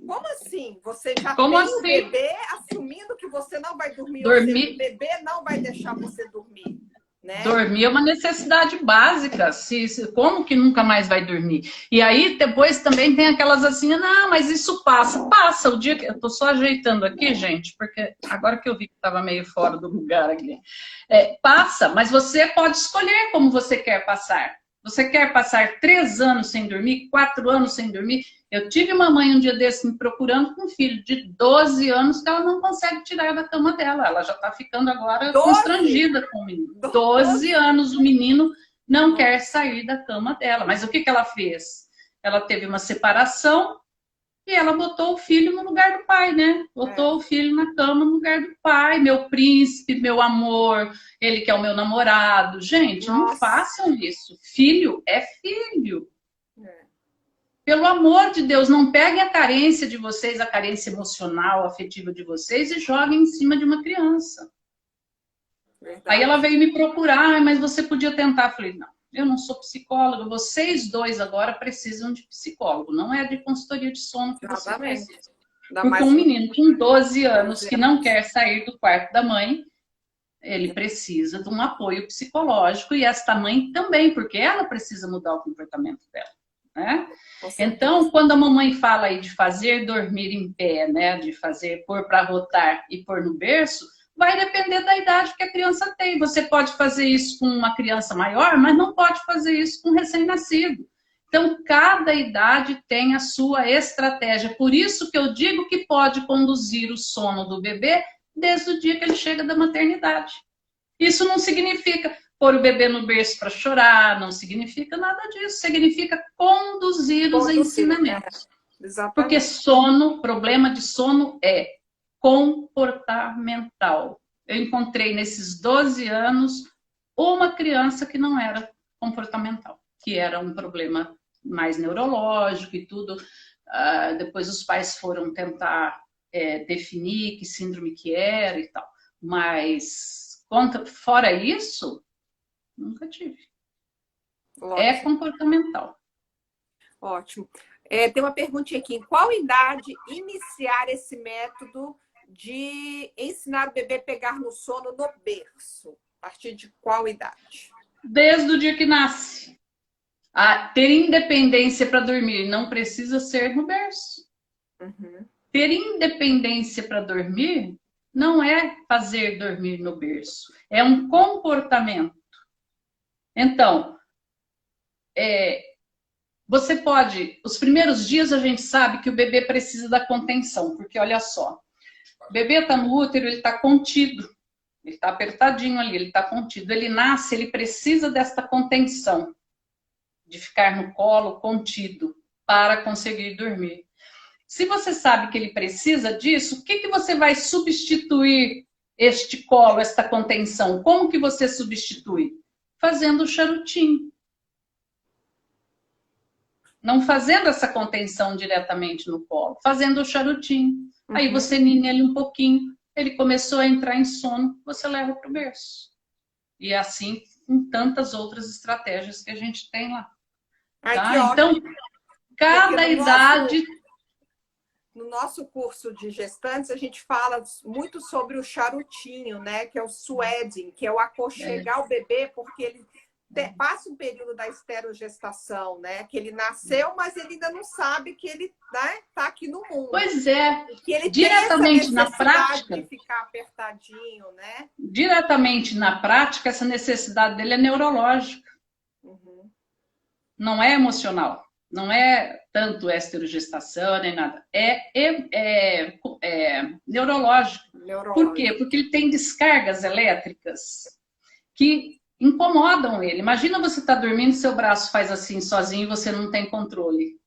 Como assim? Você já tem um bebê assumindo que você não vai dormir? Ou seja, o bebê não vai deixar você dormir. Né? Dormir é uma necessidade básica. Como que nunca mais vai dormir? E aí, depois também tem aquelas assim, não, mas isso passa. Passa o dia que... Eu tô só ajeitando aqui, gente, porque agora que eu vi que estava meio fora do lugar aqui. Passa, mas você pode escolher como você quer passar. Você quer passar 3 anos sem dormir, 4 anos sem dormir? Eu tive uma mãe um dia desse me procurando com um filho de 12 anos que ela não consegue tirar da cama dela. Ela já está ficando agora constrangida com o menino. 12 anos o menino não quer sair da cama dela. Mas o que ela fez? Ela teve uma separação e ela botou o filho no lugar do pai, né? Botou o filho na cama no lugar do pai. Meu príncipe, meu amor, ele que é o meu namorado. Gente, não façam isso. Filho é filho. Pelo amor de Deus, não peguem a carência de vocês, a carência emocional, afetiva de vocês e joguem em cima de uma criança. Verdade. Aí ela veio me procurar, mas você podia tentar. Eu falei, não, eu não sou psicóloga, vocês dois agora precisam de psicólogo, não é de consultoria de sono que você precisa. Porque um menino com 12 anos que não quer sair do quarto da mãe, ele precisa de um apoio psicológico e esta mãe também, porque ela precisa mudar o comportamento dela. Né? Então, quando a mamãe fala aí de fazer dormir em pé, né, de fazer pôr para rotar e pôr no berço, vai depender da idade que a criança tem. Você pode fazer isso com uma criança maior, mas não pode fazer isso com um recém-nascido. Então, cada idade tem a sua estratégia. Por isso que eu digo que pode conduzir o sono do bebê desde o dia que ele chega da maternidade. Isso não significa pôr o bebê no berço para chorar, não significa nada disso. Significa conduzir os ensinamentos. Porque problema de sono é comportamental. Eu encontrei nesses 12 anos uma criança que não era comportamental, que era um problema mais neurológico e tudo. Depois os pais foram tentar definir que síndrome que era e tal. Mas, fora isso, nunca tive. Ótimo. É comportamental. Ótimo. Tem uma perguntinha aqui. Em qual idade iniciar esse método de ensinar o bebê a pegar no sono no berço? A partir de qual idade? Desde o dia que nasce. Ter independência para dormir não precisa ser no berço. Uhum. Ter independência para dormir não é fazer dormir no berço. É um comportamento. Então, você pode... Os primeiros dias a gente sabe que o bebê precisa da contenção, porque olha só, o bebê está no útero, ele está contido, ele está apertadinho ali, ele está contido. Ele nasce, ele precisa desta contenção, de ficar no colo contido, para conseguir dormir. Se você sabe que ele precisa disso, o que você vai substituir este colo, esta contenção? Como que você substitui? Fazendo o charutinho. Não fazendo essa contenção diretamente no colo, fazendo o charutinho. Uhum. Aí você nina ele um pouquinho, ele começou a entrar em sono, você leva para o berço. E assim, com tantas outras estratégias que a gente tem lá. Tá? Então, cada idade... No nosso curso de gestantes, a gente fala muito sobre o charutinho, né? Que é o sweating, que é o aconchegar o bebê, porque ele passa um período da esterogestação, né? Que ele nasceu, mas ele ainda não sabe que ele tá aqui no mundo. Pois é. Que ele diretamente tem essa na prática de ficar apertadinho, né? Diretamente na prática, essa necessidade dele é neurológica. Uhum. Não é emocional. Não é tanto esterogestação nem nada. É neurológico. Por quê? Porque ele tem descargas elétricas que incomodam ele. Imagina você estar dormindo, seu braço faz assim sozinho e você não tem controle.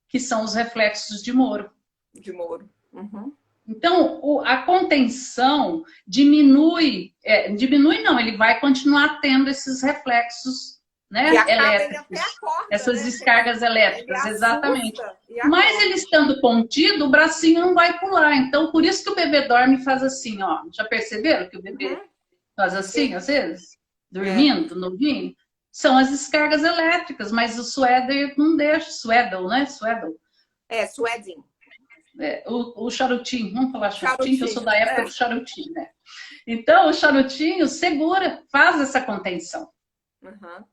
Que são os reflexos de Moro. De Moro. Uhum. Então, a contenção diminui. Diminui não, ele vai continuar tendo esses reflexos né, E acaba, ele elétricos, até acorda, essas né? descargas Ele elétricas, exatamente. assusta e Mas acorda. ele estando contido, o bracinho não vai pular. Então, por isso que o bebê dorme e faz assim, ó. Já perceberam que o bebê Uhum. faz assim, às vezes? É, Dormindo, novinho? São as descargas elétricas, mas o Sweater não deixa. Sweddle, né? Sweddle. Suedin. É, o charutinho, vamos falar charutinho, que eu sou Charutinho. da época do charutinho, né? Então, o charutinho segura, faz essa contenção. Uhum.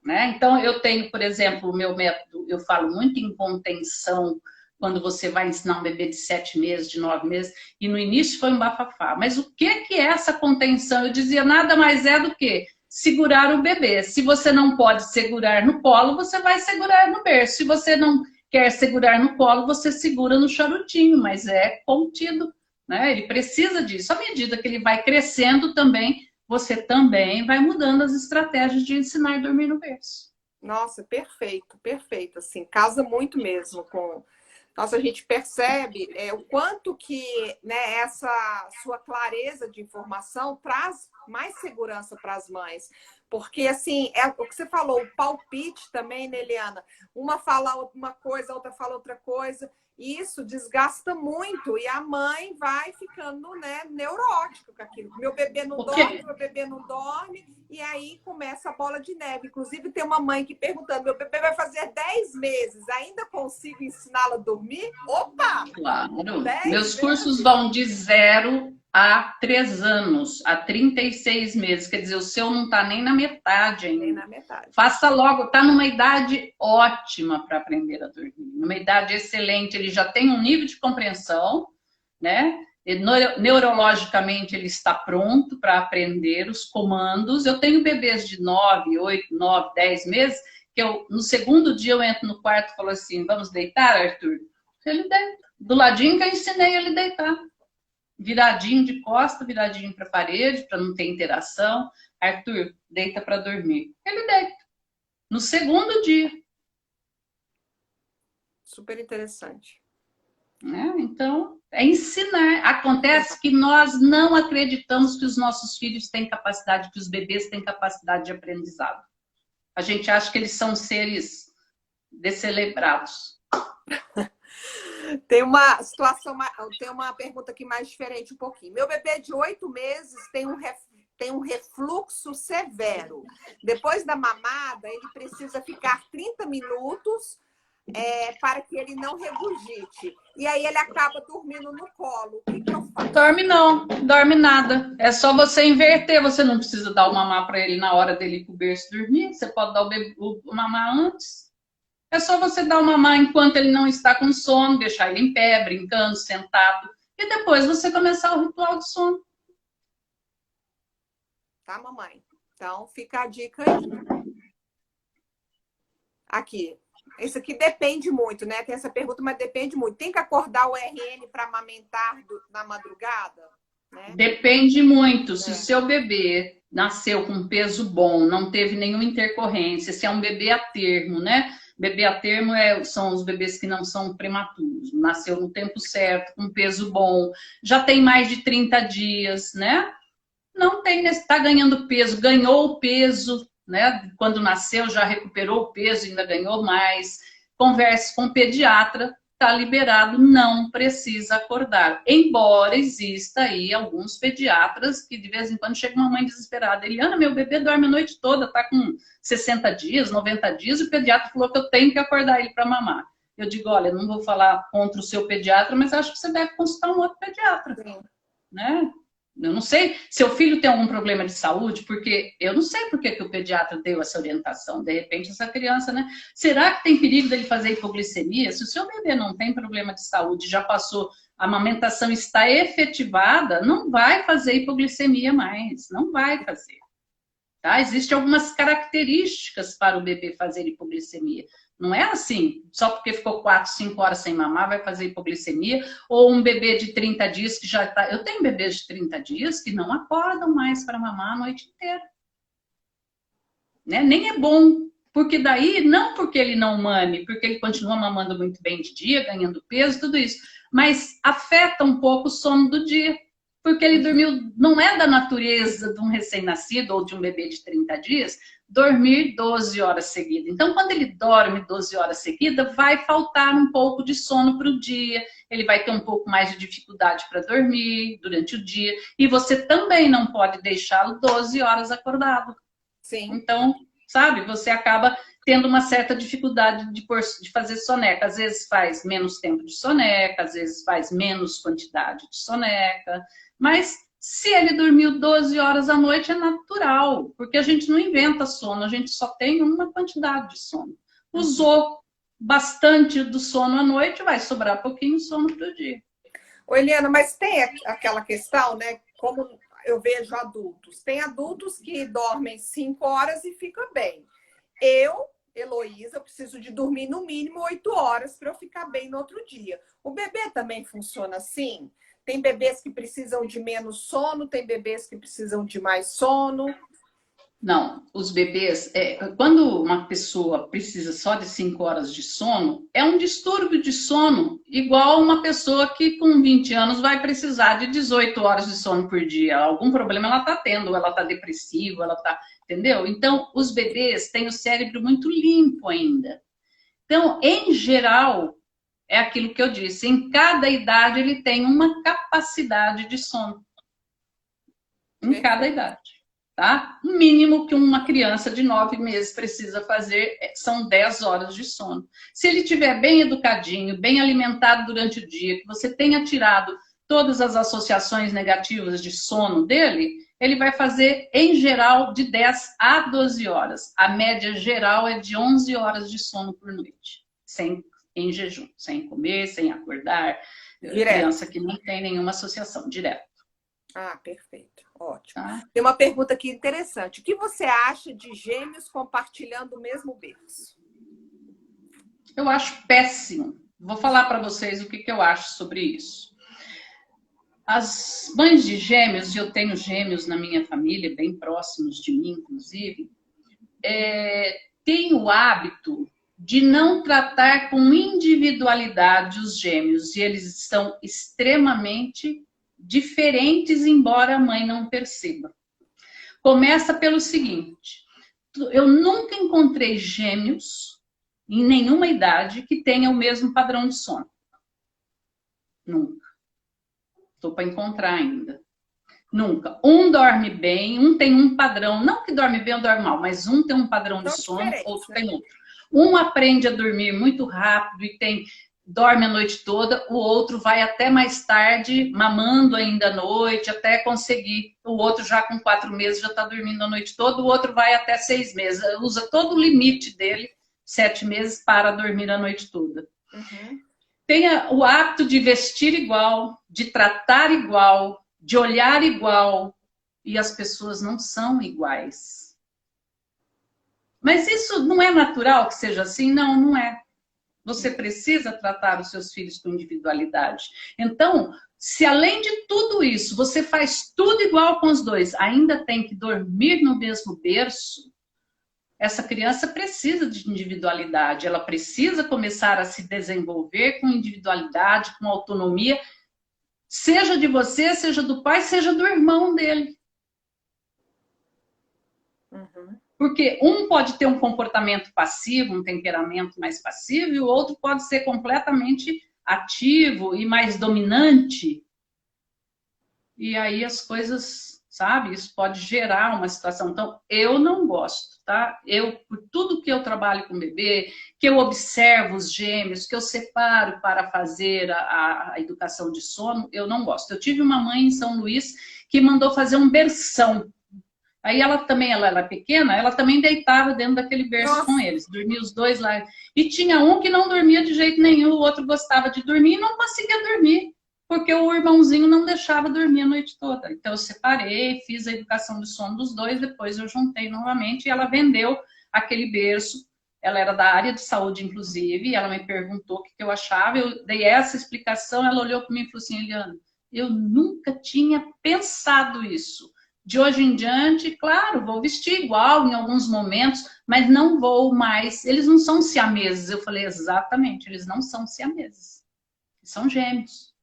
Né? Então, eu tenho, por exemplo, o meu método, eu falo muito em contenção quando você vai ensinar um bebê de 7 meses, de 9 meses, e no início foi um bafafá. Mas o que é essa contenção? Eu dizia, nada mais é do que segurar o bebê. Se você não pode segurar no colo, você vai segurar no berço. Se você não quer segurar no colo, você segura no charutinho, mas é contido. Né? Ele precisa disso. À medida que ele vai crescendo também, você também vai mudando as estratégias de ensinar a dormir no berço. Nossa, perfeito, perfeito. Assim, casa muito mesmo com. Nossa, a gente percebe o quanto que, né, essa sua clareza de informação traz mais segurança para as mães. Porque, assim, é o que você falou, o palpite também, né, Eliana? Uma fala uma coisa, a outra fala outra coisa. E isso desgasta muito. E a mãe vai ficando, né, neurótica com aquilo. Meu bebê não dorme, meu bebê não dorme. E aí começa a bola de neve. Inclusive, tem uma mãe que perguntando: meu bebê vai fazer 10 meses, ainda consigo ensiná-la a dormir? Opa! Claro. 10 Meus cursos meses? vão de 0 a 3 anos, a 36 meses. Quer dizer, o seu não está nem na metade Nem ainda. na metade. Faça logo, está numa idade ótima para aprender a dormir. Numa idade excelente, ele já tem um nível de compreensão, né? Neurologicamente, ele está pronto para aprender os comandos. Eu tenho bebês de 9, 8, 9, 10 meses, que no segundo dia eu entro no quarto e falo assim, vamos deitar, Arthur? Ele deita. Do ladinho que eu ensinei ele deitar. Viradinho de costa, viradinho para a parede, para não ter interação. Arthur, deita para dormir. Ele deita. No segundo dia. Super interessante. Né? Então, é ensinar. Acontece que nós não acreditamos que os nossos filhos têm capacidade, que os bebês têm capacidade de aprendizado. A gente acha que eles são seres descelebrados. Tem uma situação, tem uma pergunta aqui mais diferente um pouquinho. Meu bebê de 8 meses tem um refluxo severo. Depois da mamada, ele precisa ficar 30 minutos para que ele não regurgite. E aí ele acaba dormindo no colo. O que eu faço? Dorme não, dorme nada. É só você inverter. Você não precisa dar o mamar para ele na hora dele ir pro berço dormir. Você pode dar o mamar antes. É só você dar o mamar enquanto ele não está com sono, deixar ele em pé, brincando, sentado. E depois você começar o ritual de sono. Tá, mamãe? Então, fica a dica aí. Aqui. Isso aqui depende muito, né? Tem essa pergunta, mas depende muito. Tem que acordar o RN para amamentar na madrugada? Né? Depende muito. Se o seu bebê nasceu com peso bom, não teve nenhuma intercorrência, se é um bebê a termo, né? Bebê a termo são os bebês que não são prematuros. Nasceu no tempo certo, com peso bom, já tem mais de 30 dias, né? Não tem, está ganhando peso, ganhou o peso, né? Quando nasceu já recuperou o peso, ainda ganhou mais. Converse com o pediatra, está liberado, não precisa acordar. Embora exista aí alguns pediatras que de vez em quando chega uma mãe desesperada. Eliana, meu bebê dorme a noite toda, está com 60 dias, 90 dias, e o pediatra falou que eu tenho que acordar ele para mamar. Eu digo, olha, não vou falar contra o seu pediatra, mas acho que você deve consultar um outro pediatra. Sim. Né? Eu não sei se o filho tem algum problema de saúde, porque eu não sei por que o pediatra deu essa orientação. De repente, essa criança, né? Será que tem perigo dele fazer hipoglicemia? Se o seu bebê não tem problema de saúde, já passou, a amamentação está efetivada, não vai fazer hipoglicemia mais. Não vai fazer. Tá? Existem algumas características para o bebê fazer hipoglicemia. Não é assim, só porque ficou 4, 5 horas sem mamar, vai fazer hipoglicemia, ou um bebê de 30 dias que já está... Eu tenho bebês de 30 dias que não acordam mais para mamar a noite inteira. Né? Nem é bom, porque daí, não porque ele não mame, porque ele continua mamando muito bem de dia, ganhando peso, tudo isso, mas afeta um pouco o sono do dia. Porque ele dormiu, não é da natureza de um recém-nascido ou de um bebê de 30 dias, dormir 12 horas seguidas. Então, quando ele dorme 12 horas seguidas, vai faltar um pouco de sono para o dia, ele vai ter um pouco mais de dificuldade para dormir durante o dia, e você também não pode deixá-lo 12 horas acordado. Sim. Então, sabe, você acaba tendo uma certa dificuldade de fazer soneca. Às vezes faz menos tempo de soneca, às vezes faz menos quantidade de soneca, mas se ele dormiu 12 horas à noite é natural, porque a gente não inventa sono, a gente só tem uma quantidade de sono. Usou bastante do sono à noite, vai sobrar pouquinho sono para o dia. Ô, Eliana, mas tem aquela questão, né? Como eu vejo adultos. Tem adultos que dormem 5 horas e ficam bem. Heloísa, eu preciso de dormir no mínimo 8 horas para eu ficar bem no outro dia. O bebê também funciona assim? Tem bebês que precisam de menos sono, tem bebês que precisam de mais sono. Não, os bebês, quando uma pessoa precisa só de 5 horas de sono, é um distúrbio de sono, igual uma pessoa que com 20 anos vai precisar de 18 horas de sono por dia. Algum problema ela está tendo, ela está depressiva, ela está, entendeu? Então, os bebês têm o cérebro muito limpo ainda. Então, em geral, é aquilo que eu disse, em cada idade ele tem uma capacidade de sono. Em cada idade. Tá? O mínimo que uma criança de 9 meses precisa fazer são 10 horas de sono. Se ele estiver bem educadinho, bem alimentado durante o dia, que você tenha tirado todas as associações negativas de sono dele, ele vai fazer, em geral, de 10 a 12 horas. A média geral é de 11 horas de sono por noite, em jejum, sem comer, sem acordar. Direto. Criança que não tem nenhuma associação, direto. Ah, perfeito. Ótimo. Tá? Tem uma pergunta aqui interessante. O que você acha de gêmeos compartilhando o mesmo berço? Eu acho péssimo. Vou falar para vocês o que eu acho sobre isso. As mães de gêmeos, e eu tenho gêmeos na minha família, bem próximos de mim, inclusive, têm o hábito de não tratar com individualidade os gêmeos, e eles estão extremamente diferentes, embora a mãe não perceba. Começa pelo seguinte, eu nunca encontrei gêmeos em nenhuma idade que tenha o mesmo padrão de sono. Nunca. Estou para encontrar ainda. Nunca. Um dorme bem, um tem um padrão, não que dorme bem ou dorme mal, mas um tem um padrão de sono, outro tem outro. Um aprende a dormir muito rápido e dorme a noite toda, o outro vai até mais tarde, mamando ainda à noite, até conseguir. O outro já com 4 meses já está dormindo a noite toda, o outro vai até 6 meses. Usa todo o limite dele, 7 meses, para dormir a noite toda. Uhum. Tenha o hábito de vestir igual, de tratar igual, de olhar igual. E as pessoas não são iguais. Mas isso não é natural que seja assim? Não, não é. Você precisa tratar os seus filhos com individualidade. Então, se além de tudo isso, você faz tudo igual com os dois, ainda tem que dormir no mesmo berço, essa criança precisa de individualidade. Ela precisa começar a se desenvolver com individualidade, com autonomia, seja de você, seja do pai, seja do irmão dele. Uhum. Porque um pode ter um comportamento passivo, um temperamento mais passivo, e o outro pode ser completamente ativo e mais dominante. E aí as coisas, sabe, isso pode gerar uma situação. Então, eu não gosto, tá? Por tudo que eu trabalho com bebê, que eu observo os gêmeos, que eu separo para fazer a educação de sono, eu não gosto. Eu tive uma mãe em São Luís que mandou fazer um berção. Aí ela era pequena, ela também deitava dentro daquele berço com eles, dormia os dois lá. E tinha um que não dormia de jeito nenhum, o outro gostava de dormir e não conseguia dormir, porque o irmãozinho não deixava dormir a noite toda. Então eu separei, fiz a educação de sono dos dois, depois eu juntei novamente e ela vendeu aquele berço. Ela era da área de saúde, inclusive, e ela me perguntou o que eu achava, eu dei essa explicação, ela olhou para mim e falou assim, Eliana, eu nunca tinha pensado isso. De hoje em diante, claro, vou vestir igual em alguns momentos, mas não vou mais. Eles não são siameses. Eu falei, exatamente, eles não são siameses. São gêmeos.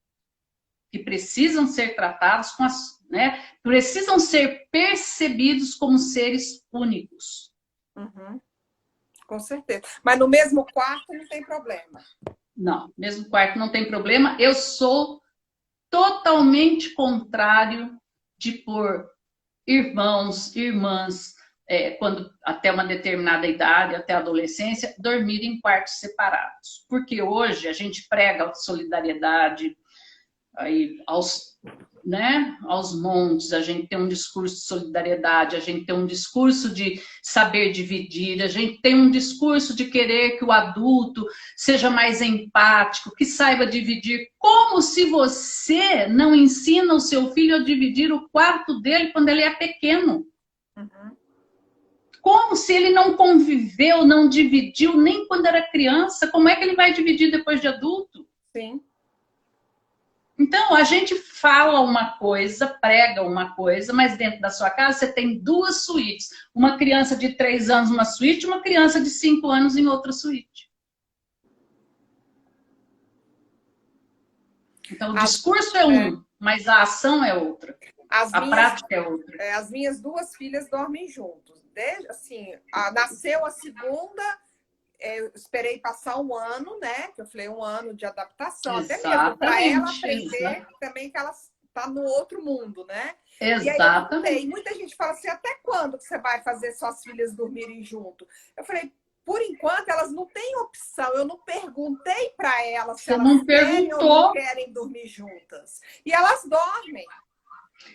que precisam ser tratados com as, né, precisam ser percebidos como seres únicos. Uhum. Com certeza. Mas no mesmo quarto não tem problema. Não, mesmo quarto não tem problema. Eu sou totalmente contrário de pôr irmãos, irmãs, quando até uma determinada idade, até a adolescência, dormir em quartos separados. Porque hoje a gente prega a solidariedade aí aos montes, a gente tem um discurso de solidariedade, a gente tem um discurso de saber dividir, a gente tem um discurso de querer que o adulto seja mais empático, que saiba dividir, como se você não ensina o seu filho a dividir o quarto dele quando ele é pequeno. Uhum. Como se ele não conviveu, não dividiu nem quando era criança, como é que ele vai dividir depois de adulto? Sim. Então, a gente fala uma coisa, prega uma coisa, mas dentro da sua casa você tem duas suítes. Uma criança de 3 anos numa suíte, uma criança de 5 anos em outra suíte. Então, o discurso é um, mas a ação é outra. Prática é outra. As minhas 2 filhas dormem juntos. Desde, assim, nasceu a segunda... Eu esperei passar 1 ano, né? Que eu falei 1 ano de adaptação, Exatamente, até mesmo para ela aprender também que ela está no outro mundo, né? Exatamente. E aí muita gente fala assim, até quando que você vai fazer suas filhas dormirem junto? Eu falei, por enquanto elas não têm opção. Eu não perguntei para elas se elas querem ou não querem dormir juntas. E elas dormem.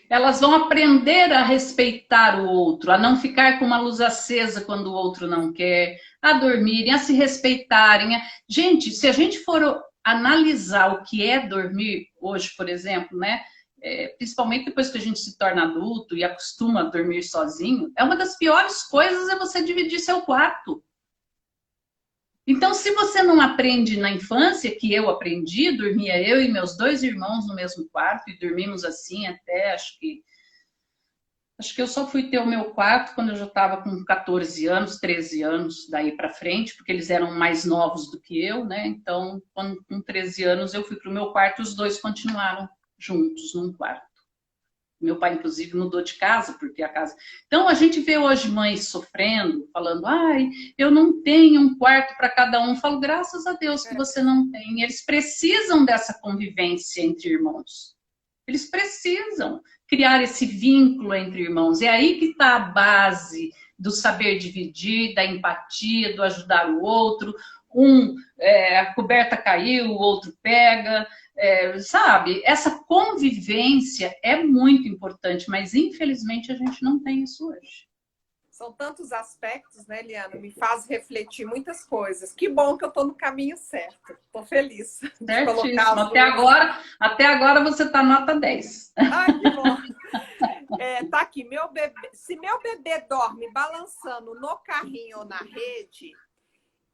Elas vão aprender a respeitar o outro, a não ficar com uma luz acesa quando o outro não quer, a dormirem, a se respeitarem. Gente, se a gente for analisar o que é dormir hoje, por exemplo, né? Principalmente depois que a gente se torna adulto e acostuma a dormir sozinho, uma das piores coisas é você dividir seu quarto. Então, se você não aprende na infância, que eu aprendi, dormia eu e meus 2 irmãos no mesmo quarto, e dormimos assim até, acho que eu só fui ter o meu quarto quando eu já estava com 14 anos, 13 anos, daí para frente, porque eles eram mais novos do que eu, né? Então, com 13 anos, eu fui para o meu quarto e os 2 continuaram juntos num quarto. Meu pai, inclusive, mudou de casa, porque a casa... Então, a gente vê hoje mães sofrendo, falando, ai, eu não tenho um quarto para cada um. Eu falo, graças a Deus que você não tem. Eles precisam dessa convivência entre irmãos. Eles precisam criar esse vínculo entre irmãos. É aí que está a base do saber dividir, da empatia, do ajudar o outro. A coberta caiu, o outro pega... sabe, essa convivência é muito importante, mas infelizmente a gente não tem isso hoje. São tantos aspectos, né, Eliana? Me faz refletir muitas coisas. Que bom que eu estou no caminho certo. Estou feliz. Certíssimo. Até agora você está nota 10. Ai, que bom. Tá aqui, se meu bebê dorme balançando no carrinho ou na rede...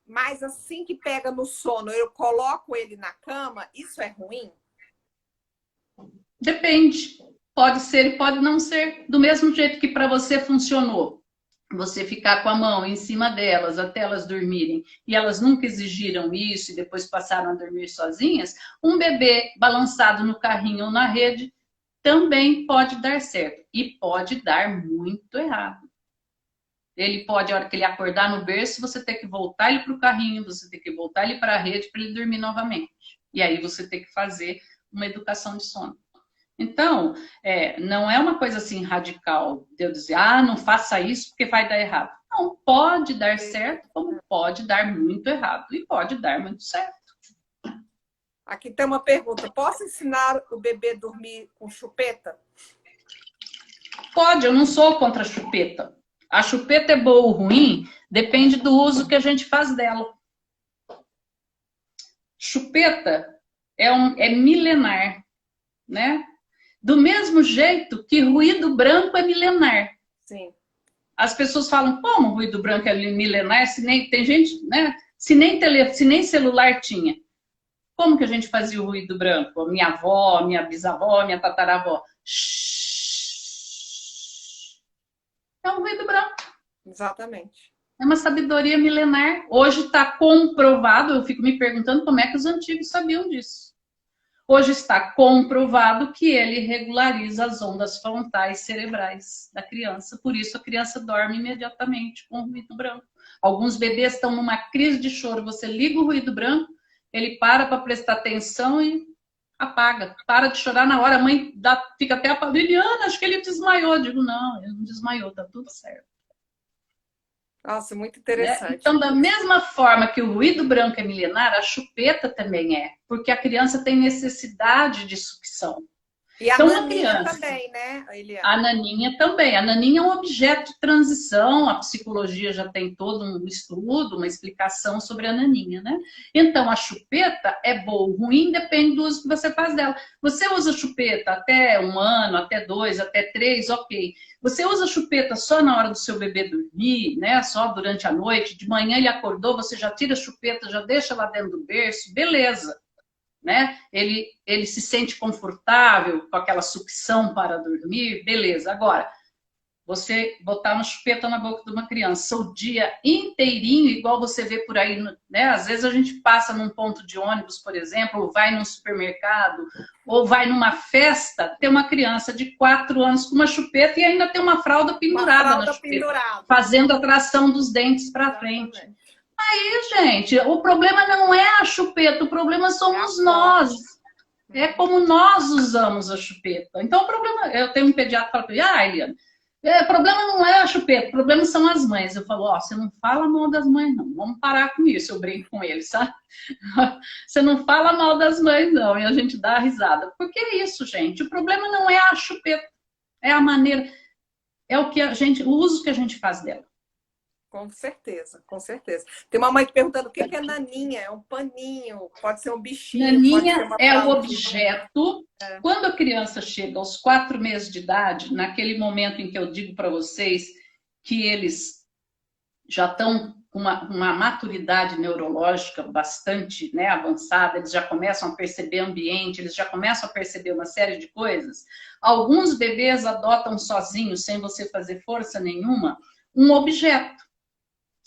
Mas assim que pega no sono, eu coloco ele na cama, isso é ruim? Depende. Pode ser e pode não ser. Do mesmo jeito que para você funcionou. Você ficar com a mão em cima delas até elas dormirem e elas nunca exigiram isso e depois passaram a dormir sozinhas, um bebê balançado no carrinho ou na rede também pode dar certo. E pode dar muito errado. Ele pode, a hora que ele acordar no berço, você ter que voltar ele para o carrinho, você ter que voltar ele para a rede para ele dormir novamente. E aí você tem que fazer uma educação de sono. Então, não é uma coisa assim radical de eu dizer, não faça isso porque vai dar errado. Não, pode dar certo, como pode dar muito errado. E pode dar muito certo. Aqui tem uma pergunta. Posso ensinar o bebê a dormir com chupeta? Pode, eu não sou contra a chupeta. A chupeta é boa ou ruim, depende do uso que a gente faz dela. Chupeta é milenar, né? Do mesmo jeito que ruído branco é milenar. Sim. As pessoas falam, como ruído branco é milenar? Tem gente, né? Se nem celular tinha. Como que a gente fazia o ruído branco? A minha avó, minha bisavó, minha tataravó. É um ruído branco. Exatamente. É uma sabedoria milenar. Hoje está comprovado, eu fico me perguntando como é que os antigos sabiam disso. Hoje está comprovado que ele regulariza as ondas frontais cerebrais da criança. Por isso, a criança dorme imediatamente com o ruído branco. Alguns bebês estão numa crise de choro. Você liga o ruído branco, ele para prestar atenção e apaga. Para de chorar na hora. A mãe fica até apagada. Liliana, acho que ele desmaiou. Eu digo, não, ele não desmaiou, tá tudo certo. Nossa, muito Né? interessante. Então, da mesma forma que o ruído branco é milenar, a chupeta também é, porque a criança tem necessidade de sucção. E a então, naninha também, né, Eliana? A naninha também. A naninha é um objeto de transição, a psicologia já tem todo um estudo, uma explicação sobre a naninha, né? Então, a chupeta é boa ou ruim, depende do uso que você faz dela. Você usa chupeta até 1 ano, até 2, até 3, ok. Você usa chupeta só na hora do seu bebê dormir, né? Só durante a noite, de manhã ele acordou, você já tira a chupeta, já deixa lá dentro do berço, beleza. Né? Ele se sente confortável com aquela sucção para dormir, beleza. Agora, você botar uma chupeta na boca de uma criança o dia inteirinho, igual você vê por aí, né? Às vezes a gente passa num ponto de ônibus, por exemplo, ou vai num supermercado, ou vai numa festa, tem uma criança de 4 anos com uma chupeta e ainda tem uma fralda pendurada na chupeta, fazendo a tração dos dentes para frente. Aí, gente, o problema não é a chupeta, o problema somos nós. É como nós usamos a chupeta. Então, o problema... Eu tenho um pediatra que fala, Eliana, o problema não é a chupeta, o problema são as mães. Eu falo, ó, você não fala mal das mães, não. Vamos parar com isso, eu brinco com ele, sabe? Você não fala mal das mães, não. E a gente dá risada. Porque é isso, gente. O problema não é a chupeta, é a maneira... É o uso que a gente faz dela. Com certeza, com certeza. Tem uma mãe perguntando o que é naninha? É um paninho, pode ser um bichinho. Naninha é o objeto. Quando a criança chega aos 4 meses de idade, naquele momento em que eu digo para vocês que eles já estão com uma maturidade neurológica bastante, né, avançada, eles já começam a perceber ambiente, eles já começam a perceber uma série de coisas. Alguns bebês adotam sozinhos, sem você fazer força nenhuma, um objeto.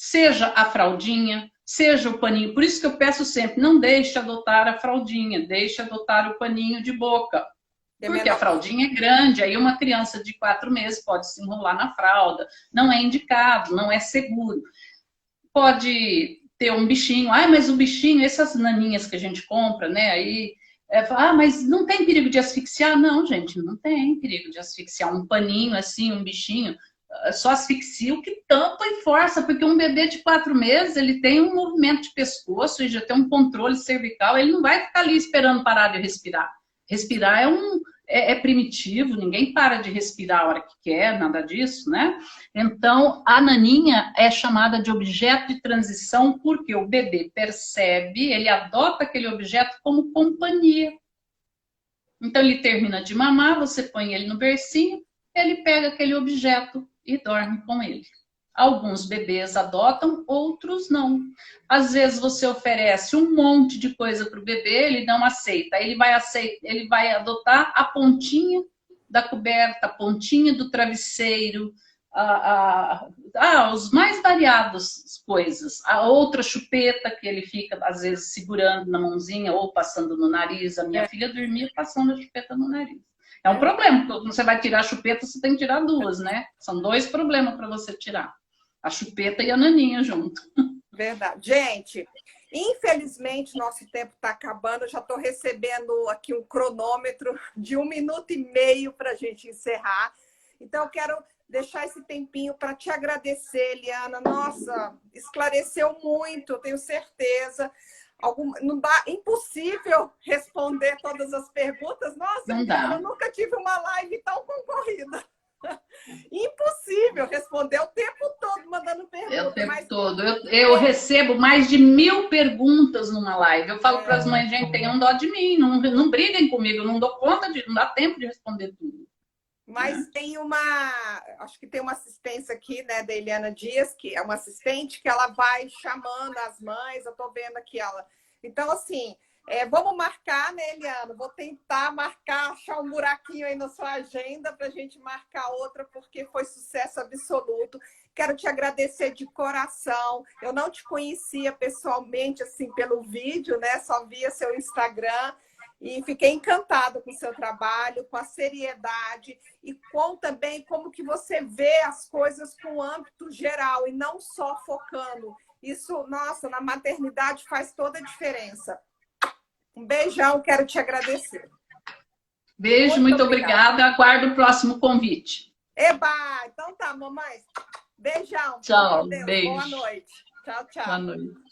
Seja a fraldinha, seja o paninho. Por isso que eu peço sempre, não deixe adotar a fraldinha, deixe adotar o paninho de boca. Porque a fraldinha é grande, aí uma criança de 4 meses pode se enrolar na fralda. Não é indicado, não é seguro. Pode ter um bichinho, mas o bichinho, essas naninhas que a gente compra, né, aí... mas não tem perigo de asfixiar? Não, gente, não tem perigo de asfixiar. Um paninho assim, um bichinho... Só asfixia o que tampa e força, porque um bebê de 4 meses, ele tem um movimento de pescoço e já tem um controle cervical, ele não vai ficar ali esperando parar de respirar. Respirar é primitivo, ninguém para de respirar a hora que quer, nada disso, né? Então, a naninha é chamada de objeto de transição porque o bebê percebe, ele adota aquele objeto como companhia. Então, ele termina de mamar, você põe ele no bercinho, ele pega aquele objeto e dorme com ele. Alguns bebês adotam, outros não. Às vezes você oferece um monte de coisa para o bebê, ele não aceita. Ele vai adotar a pontinha da coberta, a pontinha do travesseiro, os mais variados coisas. A outra chupeta que ele fica, às vezes, segurando na mãozinha ou passando no nariz. A minha filha dormia passando a chupeta no nariz. É um problema, porque quando você vai tirar a chupeta, você tem que tirar 2, né? São 2 problemas para você tirar. A chupeta e a naninha junto. Verdade. Gente, infelizmente, nosso tempo está acabando. Eu já estou recebendo aqui um cronômetro de 1 minuto e meio para a gente encerrar. Então, eu quero deixar esse tempinho para te agradecer, Eliana. Nossa, esclareceu muito, eu tenho certeza. Não dá, impossível responder todas as perguntas. Nossa, eu nunca tive uma live tão concorrida. Impossível responder o tempo todo mandando perguntas. O tempo todo. Eu recebo mais de 1000 perguntas numa live. Eu falo para as mães, gente, tenham dó de mim, não briguem comigo, não dou conta não dá tempo de responder tudo. Mas tem acho que tem uma assistência aqui, né, da Eliana Dias, que é uma assistente que ela vai chamando as mães, eu tô vendo aqui ela. Então, assim, vamos marcar, né, Eliana? Vou tentar achar um buraquinho aí na sua agenda pra gente marcar outra, porque foi sucesso absoluto. Quero te agradecer de coração. Eu não te conhecia pessoalmente, assim, pelo vídeo, né? Só via seu Instagram. E fiquei encantada com o seu trabalho, com a seriedade e com também como que você vê as coisas com âmbito geral e não só focando. Isso, nossa, na maternidade faz toda a diferença. Um beijão, quero te agradecer. Beijo, muito obrigada. Aguardo o próximo convite. Eba! Então tá, mamãe. Beijão. Tchau, Deus. beijo. Boa noite. Tchau, tchau. Boa noite.